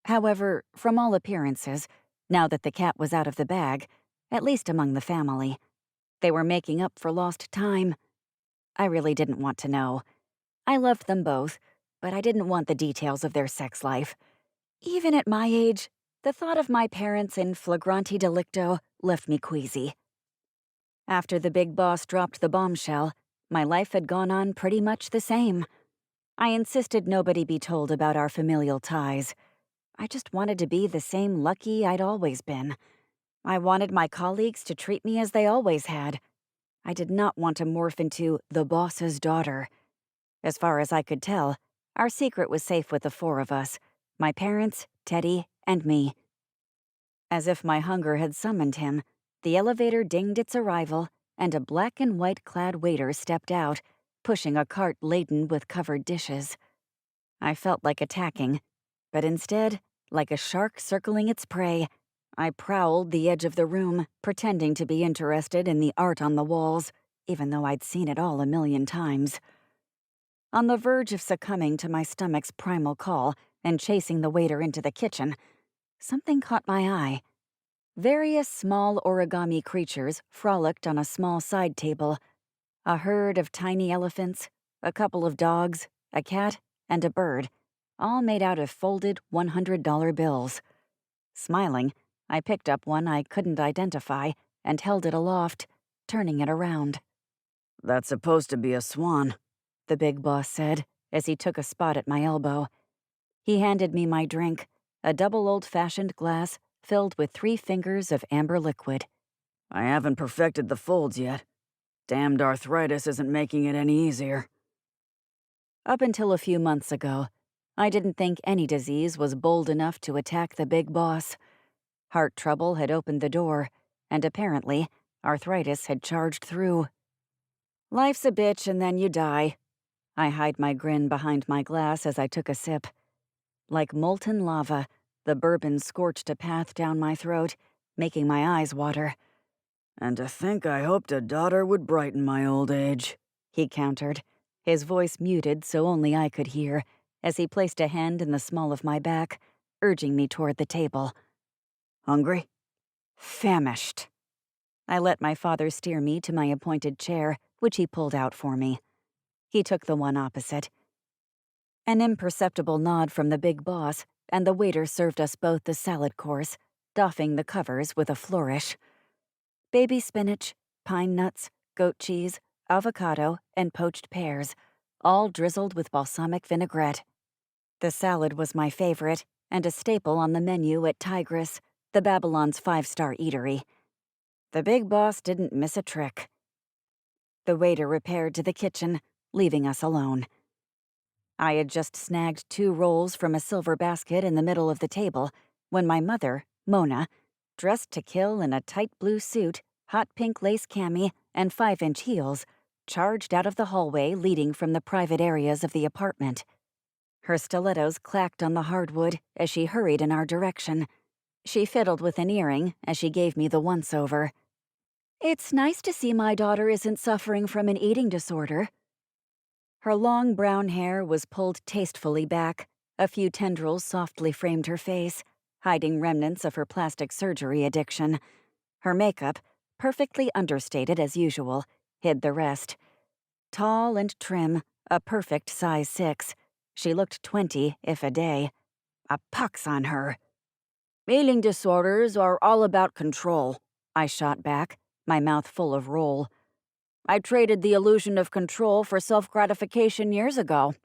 However, from all appearances, now that the cat was out of the bag, at least among the family, they were making up for lost time. I really didn't want to know. I loved them both, but I didn't want the details of their sex life. Even at my age, the thought of my parents in flagrante delicto left me queasy. After the big boss dropped the bombshell, my life had gone on pretty much the same. I insisted nobody be told about our familial ties. I just wanted to be the same Lucky I'd always been. I wanted my colleagues to treat me as they always had. I did not want to morph into the boss's daughter. As far as I could tell, our secret was safe with the 4 of us: my parents, Teddy, and me. As if my hunger had summoned him, the elevator dinged its arrival, and a black and white clad waiter stepped out, pushing a cart laden with covered dishes. I felt like attacking, but instead, like a shark circling its prey, I prowled the edge of the room, pretending to be interested in the art on the walls, even though I'd seen it all a million times. On the verge of succumbing to my stomach's primal call and chasing the waiter into the kitchen, something caught my eye. Various small origami creatures frolicked on a small side table: a herd of tiny elephants, a couple of dogs, a cat, and a bird, all made out of folded $100 bills. Smiling, I picked up one I couldn't identify and held it aloft, turning it around. That's supposed to be a swan, The big boss said as he took a spot at my elbow. He handed me my drink, a double old-fashioned glass filled with 3 fingers of amber liquid. I haven't perfected the folds yet. Damned arthritis isn't making it any easier. Up until a few months ago, I didn't think any disease was bold enough to attack the big boss. Heart trouble had opened the door, and apparently, arthritis had charged through. Life's a bitch and then you die. I hide my grin behind my glass as I took a sip. Like molten lava, the bourbon scorched a path down my throat, making my eyes water. And to think I hoped a daughter would brighten my old age, He countered, his voice muted so only I could hear, as he placed a hand in the small of my back, urging me toward the table. Hungry? Famished. I let my father steer me to my appointed chair, which he pulled out for me. He took the one opposite. An imperceptible nod from the big boss, and the waiter served us both the salad course, doffing the covers with a flourish. Baby spinach, pine nuts, goat cheese, avocado, and poached pears, all drizzled with balsamic vinaigrette. The salad was my favorite, and a staple on the menu at Tigris, the Babylon's 5-star eatery. The big boss didn't miss a trick. The waiter repaired to the kitchen, leaving us alone. I had just snagged 2 rolls from a silver basket in the middle of the table when my mother, Mona, dressed to kill in a tight blue suit, hot pink lace cami, and 5-inch heels, charged out of the hallway leading from the private areas of the apartment. Her stilettos clacked on the hardwood as she hurried in our direction. She fiddled with an earring as she gave me the once-over. "It's nice to see my daughter isn't suffering from an eating disorder." Her long brown hair was pulled tastefully back. A few tendrils softly framed her face, hiding remnants of her plastic surgery addiction. Her makeup, perfectly understated as usual, hid the rest. Tall and trim, a perfect size 6. She looked 20, if a day. A pox on her. "Eating disorders are all about control," I shot back, my mouth full of roll. "I traded the illusion of control for self-gratification years ago."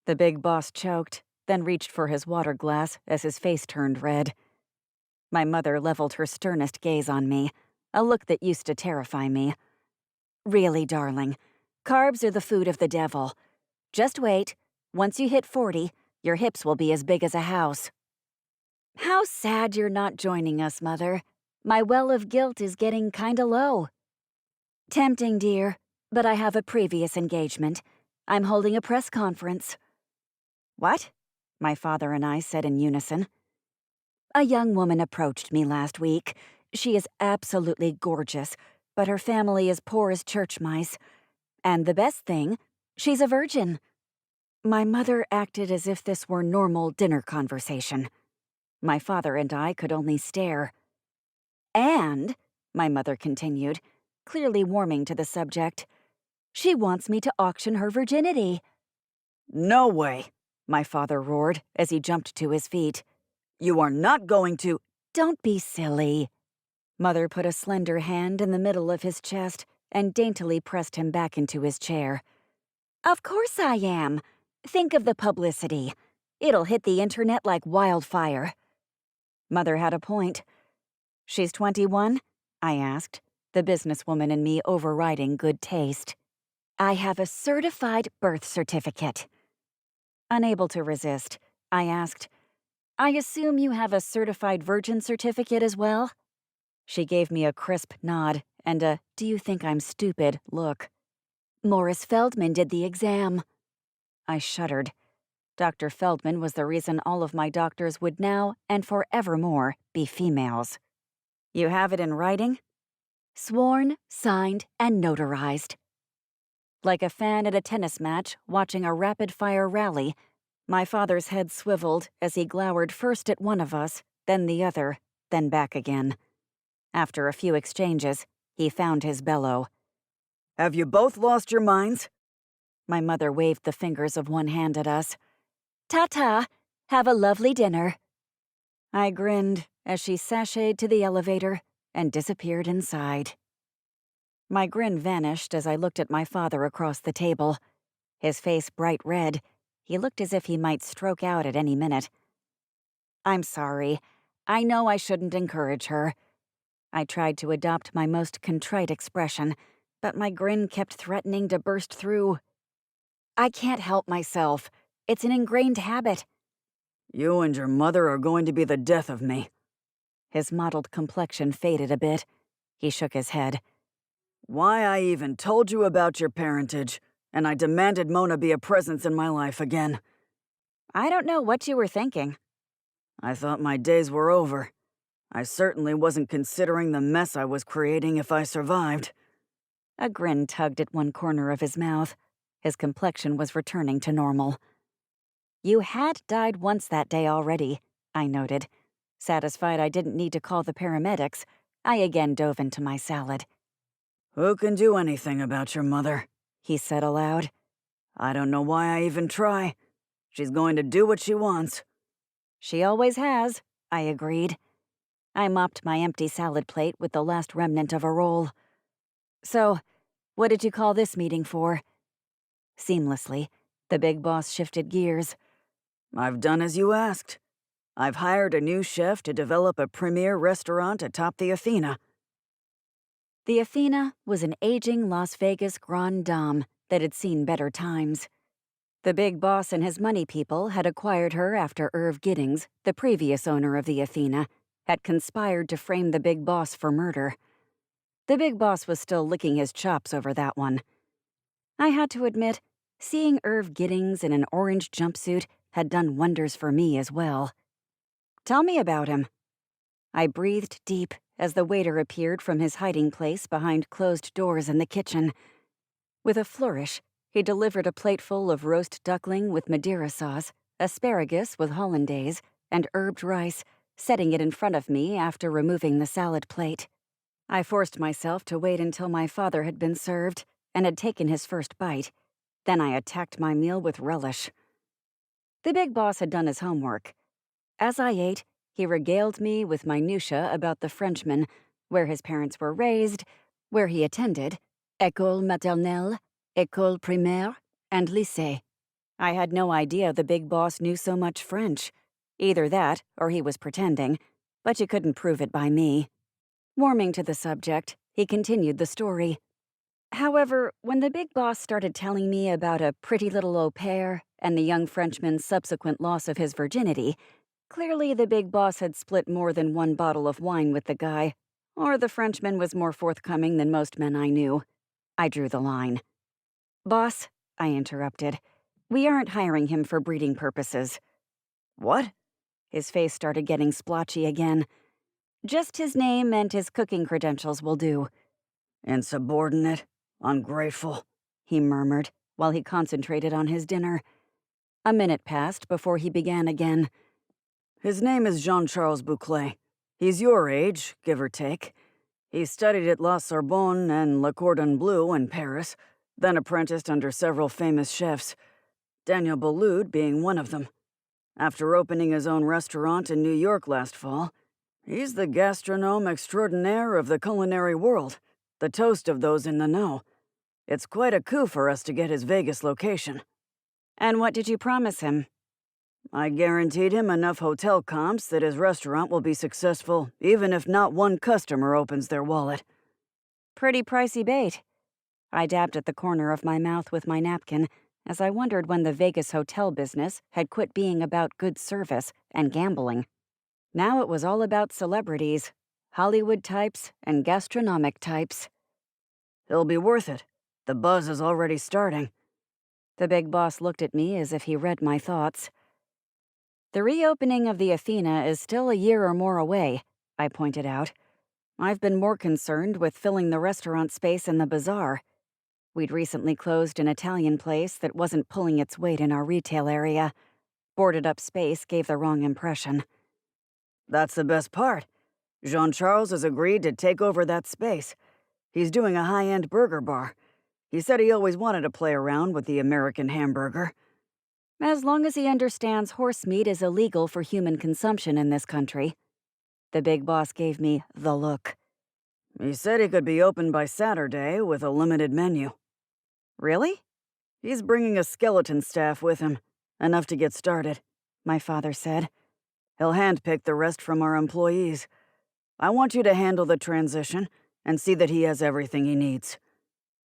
The big boss choked, then reached for his water glass as his face turned red. My mother leveled her sternest gaze on me, a look that used to terrify me. "Really, darling, carbs are the food of the devil. Just wait. Once you hit 40, your hips will be as big as a house." "How sad you're not joining us, Mother. My well of guilt is getting kinda low." "Tempting, dear, but I have a previous engagement. I'm holding a press conference." "What?" my father and I said in unison. "A young woman approached me last week. She is absolutely gorgeous, but her family is poor as church mice. And the best thing, she's a virgin." My mother acted as if this were normal dinner conversation. My father and I could only stare. "And," my mother continued, clearly warming to the subject, "she wants me to auction her virginity." No way, my father roared as he jumped to his feet. "You are not going to—" "Don't be silly." Mother put a slender hand in the middle of his chest and daintily pressed him back into his chair. "Of course I am. Think of the publicity. It'll hit the internet like wildfire." Mother had a point. "She's 21?" I asked, the businesswoman in me overriding good taste. "I have a certified birth certificate." Unable to resist, I asked, "I assume you have a certified virgin certificate as well?" She gave me a crisp nod and a "do you think I'm stupid" look. "Morris Feldman did the exam." I shuddered. Dr. Feldman was the reason all of my doctors would now and forevermore be females. "You have it in writing?" "Sworn, signed, and notarized." Like a fan at a tennis match watching a rapid-fire rally, my father's head swiveled as he glowered first at one of us, then the other, then back again. After a few exchanges, he found his bellow. "Have you both lost your minds?" My mother waved the fingers of one hand at us. "Ta-ta! Have a lovely dinner." I grinned as she sashayed to the elevator and disappeared inside. My grin vanished as I looked at my father across the table. His face bright red. He looked as if he might stroke out at any minute. "I'm sorry. I know I shouldn't encourage her." I tried to adopt my most contrite expression, but my grin kept threatening to burst through. "I can't help myself. It's an ingrained habit." "You and your mother are going to be the death of me." His mottled complexion faded a bit. He shook his head. "Why I even told you about your parentage, and I demanded Mona be a presence in my life again." "I don't know what you were thinking." "I thought my days were over. I certainly wasn't considering the mess I was creating if I survived." A grin tugged at one corner of his mouth. His complexion was returning to normal. "You had died once that day already," I noted. Satisfied I didn't need to call the paramedics, I again dove into my salad. "Who can do anything about your mother?" he said aloud. "I don't know why I even try. She's going to do what she wants." "She always has," I agreed. I mopped my empty salad plate with the last remnant of a roll. "So, what did you call this meeting for?" Seamlessly, the big boss shifted gears. "I've done as you asked. I've hired a new chef to develop a premier restaurant atop the Athena." The Athena was an aging Las Vegas grande dame that had seen better times. The big boss and his money people had acquired her after Irv Giddings, the previous owner of the Athena, had conspired to frame the big boss for murder. The big boss was still licking his chops over that one. I had to admit, seeing Irv Giddings in an orange jumpsuit had done wonders for me as well. "Tell me about him." I breathed deep as the waiter appeared from his hiding place behind closed doors in the kitchen. With a flourish, he delivered a plateful of roast duckling with Madeira sauce, asparagus with hollandaise, and herbed rice, setting it in front of me after removing the salad plate. I forced myself to wait until my father had been served and had taken his first bite. Then I attacked my meal with relish. The big boss had done his homework. As I ate, he regaled me with minutiae about the Frenchman, where his parents were raised, where he attended, école maternelle, école primaire, and lycée. I had no idea the big boss knew so much French. Either that, or he was pretending, but you couldn't prove it by me. Warming to the subject, he continued the story. However, when the big boss started telling me about a pretty little au pair and the young Frenchman's subsequent loss of his virginity, clearly the big boss had split more than one bottle of wine with the guy, or the Frenchman was more forthcoming than most men I knew. I drew the line. "Boss," I interrupted, "we aren't hiring him for breeding purposes." What? His face started getting splotchy again. "Just his name and his cooking credentials will do." Insubordinate, ungrateful, he murmured while he concentrated on his dinner. A minute passed before he began again. His name is Jean-Charles Bouclé. He's your age, give or take. He studied at La Sorbonne and Le Cordon Bleu in Paris, then apprenticed under several famous chefs, Daniel Boulud being one of them. After opening his own restaurant in New York last fall, he's the gastronome extraordinaire of the culinary world, the toast of those in the know. It's quite a coup for us to get his Vegas location. "And what did you promise him?" I guaranteed him enough hotel comps that his restaurant will be successful even if not one customer opens their wallet. "Pretty pricey bait." I dabbed at the corner of my mouth with my napkin as I wondered when the Vegas hotel business had quit being about good service and gambling. Now it was all about celebrities, Hollywood types, and gastronomic types. He'll be worth it. The buzz is already starting. The big boss looked at me as if he read my thoughts. "The reopening of the Athena is still a year or more away," I pointed out. "I've been more concerned with filling the restaurant space in the bazaar. We'd recently closed an Italian place that wasn't pulling its weight in our retail area. Boarded up space gave the wrong impression." That's the best part. Jean-Charles has agreed to take over that space. He's doing a high-end burger bar. He said he always wanted to play around with the American hamburger. "As long as he understands horse meat is illegal for human consumption in this country." The big boss gave me the look. He said he could be open by Saturday with a limited menu. "Really?" He's bringing a skeleton staff with him, enough to get started, my father said. He'll handpick the rest from our employees. I want you to handle the transition and see that he has everything he needs.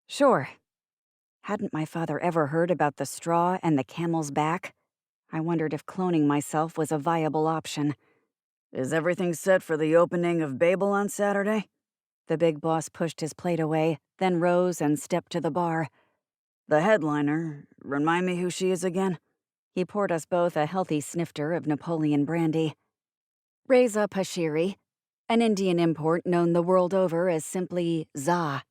"Sure." Hadn't my father ever heard about the straw and the camel's back? I wondered if cloning myself was a viable option. Is everything set for the opening of Babel on Saturday? The big boss pushed his plate away, then rose and stepped to the bar. The headliner, remind me who she is again? He poured us both a healthy snifter of Napoleon brandy. Reza Pashiri, an Indian import known the world over as simply Za.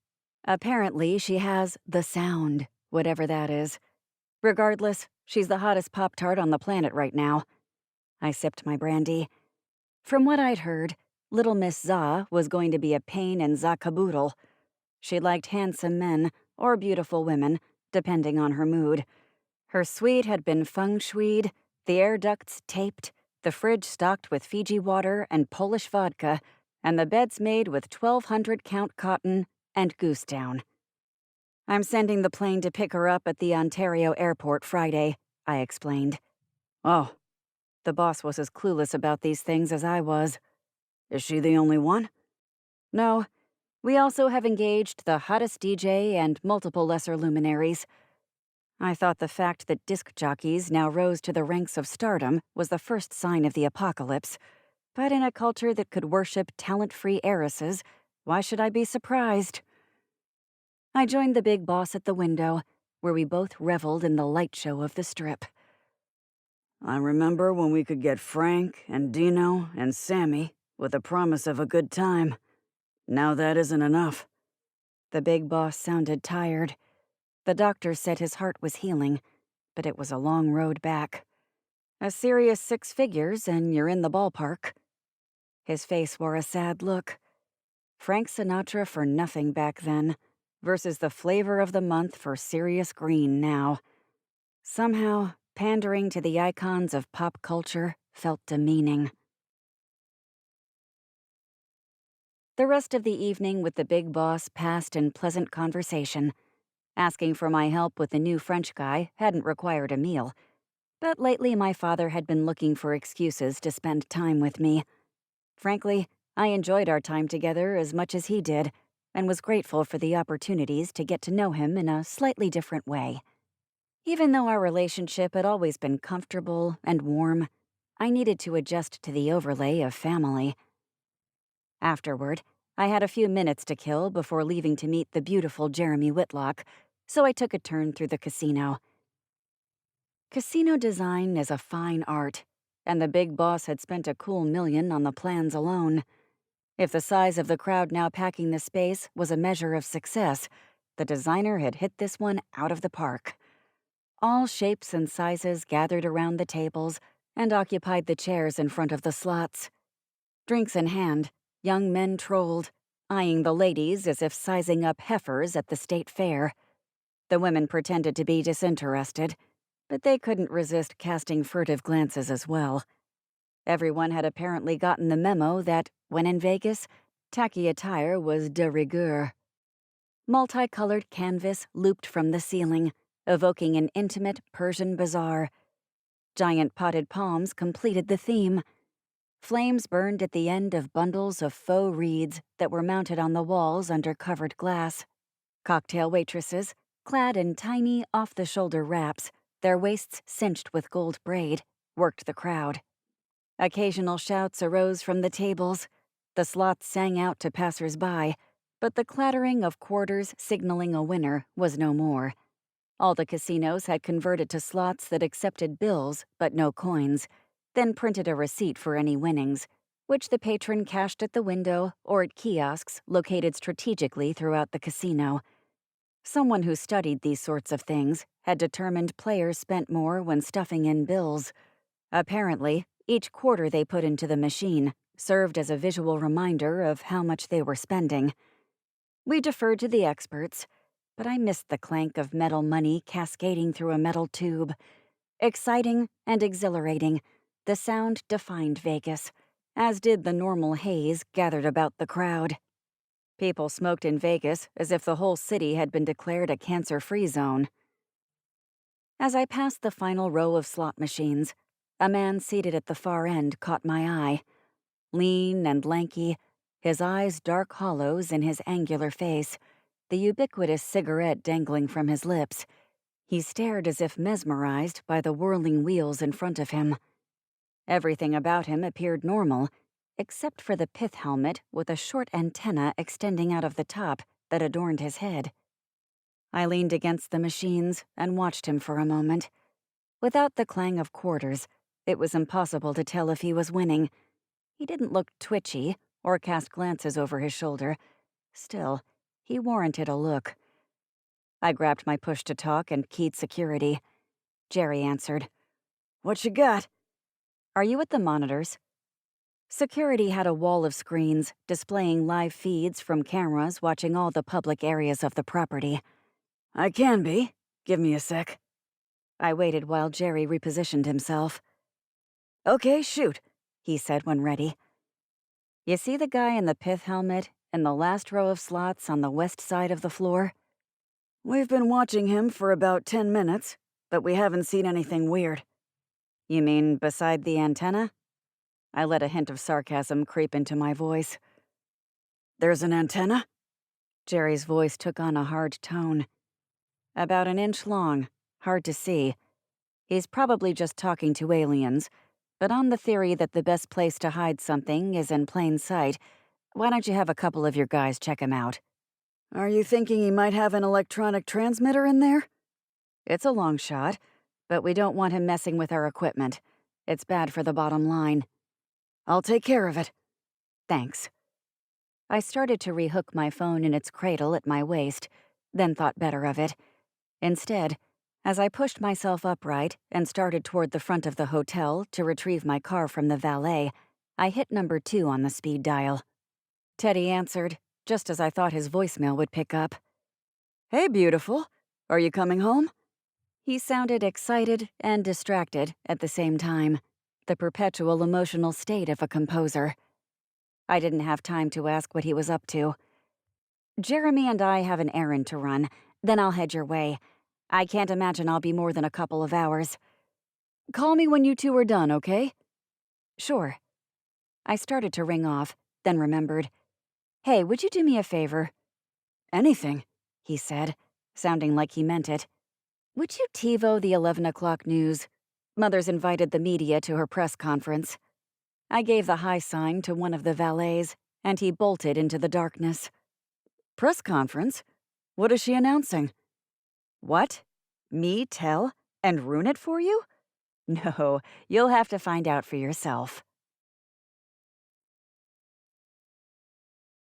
Apparently, she has the sound, whatever that is. Regardless, she's the hottest Pop-Tart on the planet right now. I sipped my brandy. From what I'd heard, Little Miss Za was going to be a pain in za caboodle. She liked handsome men or beautiful women, depending on her mood. Her suite had been feng shuied, the air ducts taped, the fridge stocked with Fiji water and Polish vodka, and the beds made with 1,200 count cotton and goose down. "I'm sending the plane to pick her up at the Ontario airport Friday," I explained. Oh. The boss was as clueless about these things as I was. Is she the only one? "No. We also have engaged the hottest DJ and multiple lesser luminaries." I thought the fact that disc jockeys now rose to the ranks of stardom was the first sign of the apocalypse, but in a culture that could worship talent-free heiresses, Why should I be surprised? I joined the big boss at the window, where we both reveled in the light show of the strip. I remember when we could get Frank and Dino and Sammy with the promise of a good time. Now that isn't enough. The big boss sounded tired. The doctor said his heart was healing, but it was a long road back. A serious 6 figures and you're in the ballpark. His face wore a sad look. Frank Sinatra for nothing back then, versus the flavor of the month for serious green now. Somehow, pandering to the icons of pop culture felt demeaning. The rest of the evening with the big boss passed in pleasant conversation. Asking for my help with the new French guy hadn't required a meal, but lately my father had been looking for excuses to spend time with me. Frankly, I enjoyed our time together as much as he did, and was grateful for the opportunities to get to know him in a slightly different way. Even though our relationship had always been comfortable and warm, I needed to adjust to the overlay of family. Afterward, I had a few minutes to kill before leaving to meet the beautiful Jeremy Whitlock, so I took a turn through the casino. Casino design is a fine art, and the big boss had spent a cool $1 million on the plans alone. If the size of the crowd now packing the space was a measure of success, the designer had hit this one out of the park. All shapes and sizes gathered around the tables and occupied the chairs in front of the slots. Drinks in hand, young men trolled, eyeing the ladies as if sizing up heifers at the state fair. The women pretended to be disinterested, but they couldn't resist casting furtive glances as well. Everyone had apparently gotten the memo that, when in Vegas, tacky attire was de rigueur. Multicolored canvas looped from the ceiling, evoking an intimate Persian bazaar. Giant potted palms completed the theme. Flames burned at the end of bundles of faux reeds that were mounted on the walls under covered glass. Cocktail waitresses, clad in tiny, off-the-shoulder wraps, their waists cinched with gold braid, worked the crowd. Occasional shouts arose from the tables. The slots sang out to passers-by, but the clattering of quarters signaling a winner was no more. All the casinos had converted to slots that accepted bills but no coins, then printed a receipt for any winnings, which the patron cashed at the window or at kiosks located strategically throughout the casino. Someone who studied these sorts of things had determined players spent more when stuffing in bills. Apparently, each quarter they put into the machine served as a visual reminder of how much they were spending. We deferred to the experts, but I missed the clank of metal money cascading through a metal tube. Exciting and exhilarating, the sound defined Vegas, as did the normal haze gathered about the crowd. People smoked in Vegas as if the whole city had been declared a cancer-free zone. As I passed the final row of slot machines, a man seated at the far end caught my eye. Lean and lanky, his eyes dark hollows in his angular face, the ubiquitous cigarette dangling from his lips, he stared as if mesmerized by the whirling wheels in front of him. Everything about him appeared normal, except for the pith helmet with a short antenna extending out of the top that adorned his head. I leaned against the machines and watched him for a moment. Without the clang of quarters, it was impossible to tell if he was winning. He didn't look twitchy or cast glances over his shoulder. Still, he warranted a look. I grabbed my push-to-talk and keyed security. Jerry answered. "What you got?" "Are you at the monitors?" Security had a wall of screens displaying live feeds from cameras watching all the public areas of the property. "I can be. Give me a sec." I waited while Jerry repositioned himself. "Okay, shoot," he said when ready. "You see the guy in the pith helmet in the last row of slots on the west side of the floor?" "We've been watching him for about 10 minutes, but we haven't seen anything weird." "You mean beside the antenna?" I let a hint of sarcasm creep into my voice. "There's an antenna?" Jerry's voice took on a hard tone. "About an inch long, hard to see. He's probably just talking to aliens, but on the theory that the best place to hide something is in plain sight, Why don't you have a couple of your guys check him out? Are you thinking he might have an electronic transmitter in there? It's a long shot, but we don't want him messing with our equipment. It's bad for the bottom line. I'll take care of it. Thanks. I started to rehook my phone in its cradle at my waist, then thought better of it. Instead, as I pushed myself upright and started toward the front of the hotel to retrieve my car from the valet, I hit number 2 on the speed dial. Teddy answered, just as I thought his voicemail would pick up. Hey, beautiful. Are you coming home? He sounded excited and distracted at the same time, the perpetual emotional state of a composer. I didn't have time to ask what he was up to. Jeremy and I have an errand to run, then I'll head your way. I can't imagine I'll be more than a couple of hours. Call me when you two are done, okay? Sure. I started to ring off, then remembered. Hey, would you do me a favor? Anything, he said, sounding like he meant it. Would you TiVo the 11 o'clock news? Mother's invited the media to her press conference. I gave the high sign to one of the valets, and he bolted into the darkness. Press conference? What is she announcing? What? Me tell and ruin it for you? No, you'll have to find out for yourself.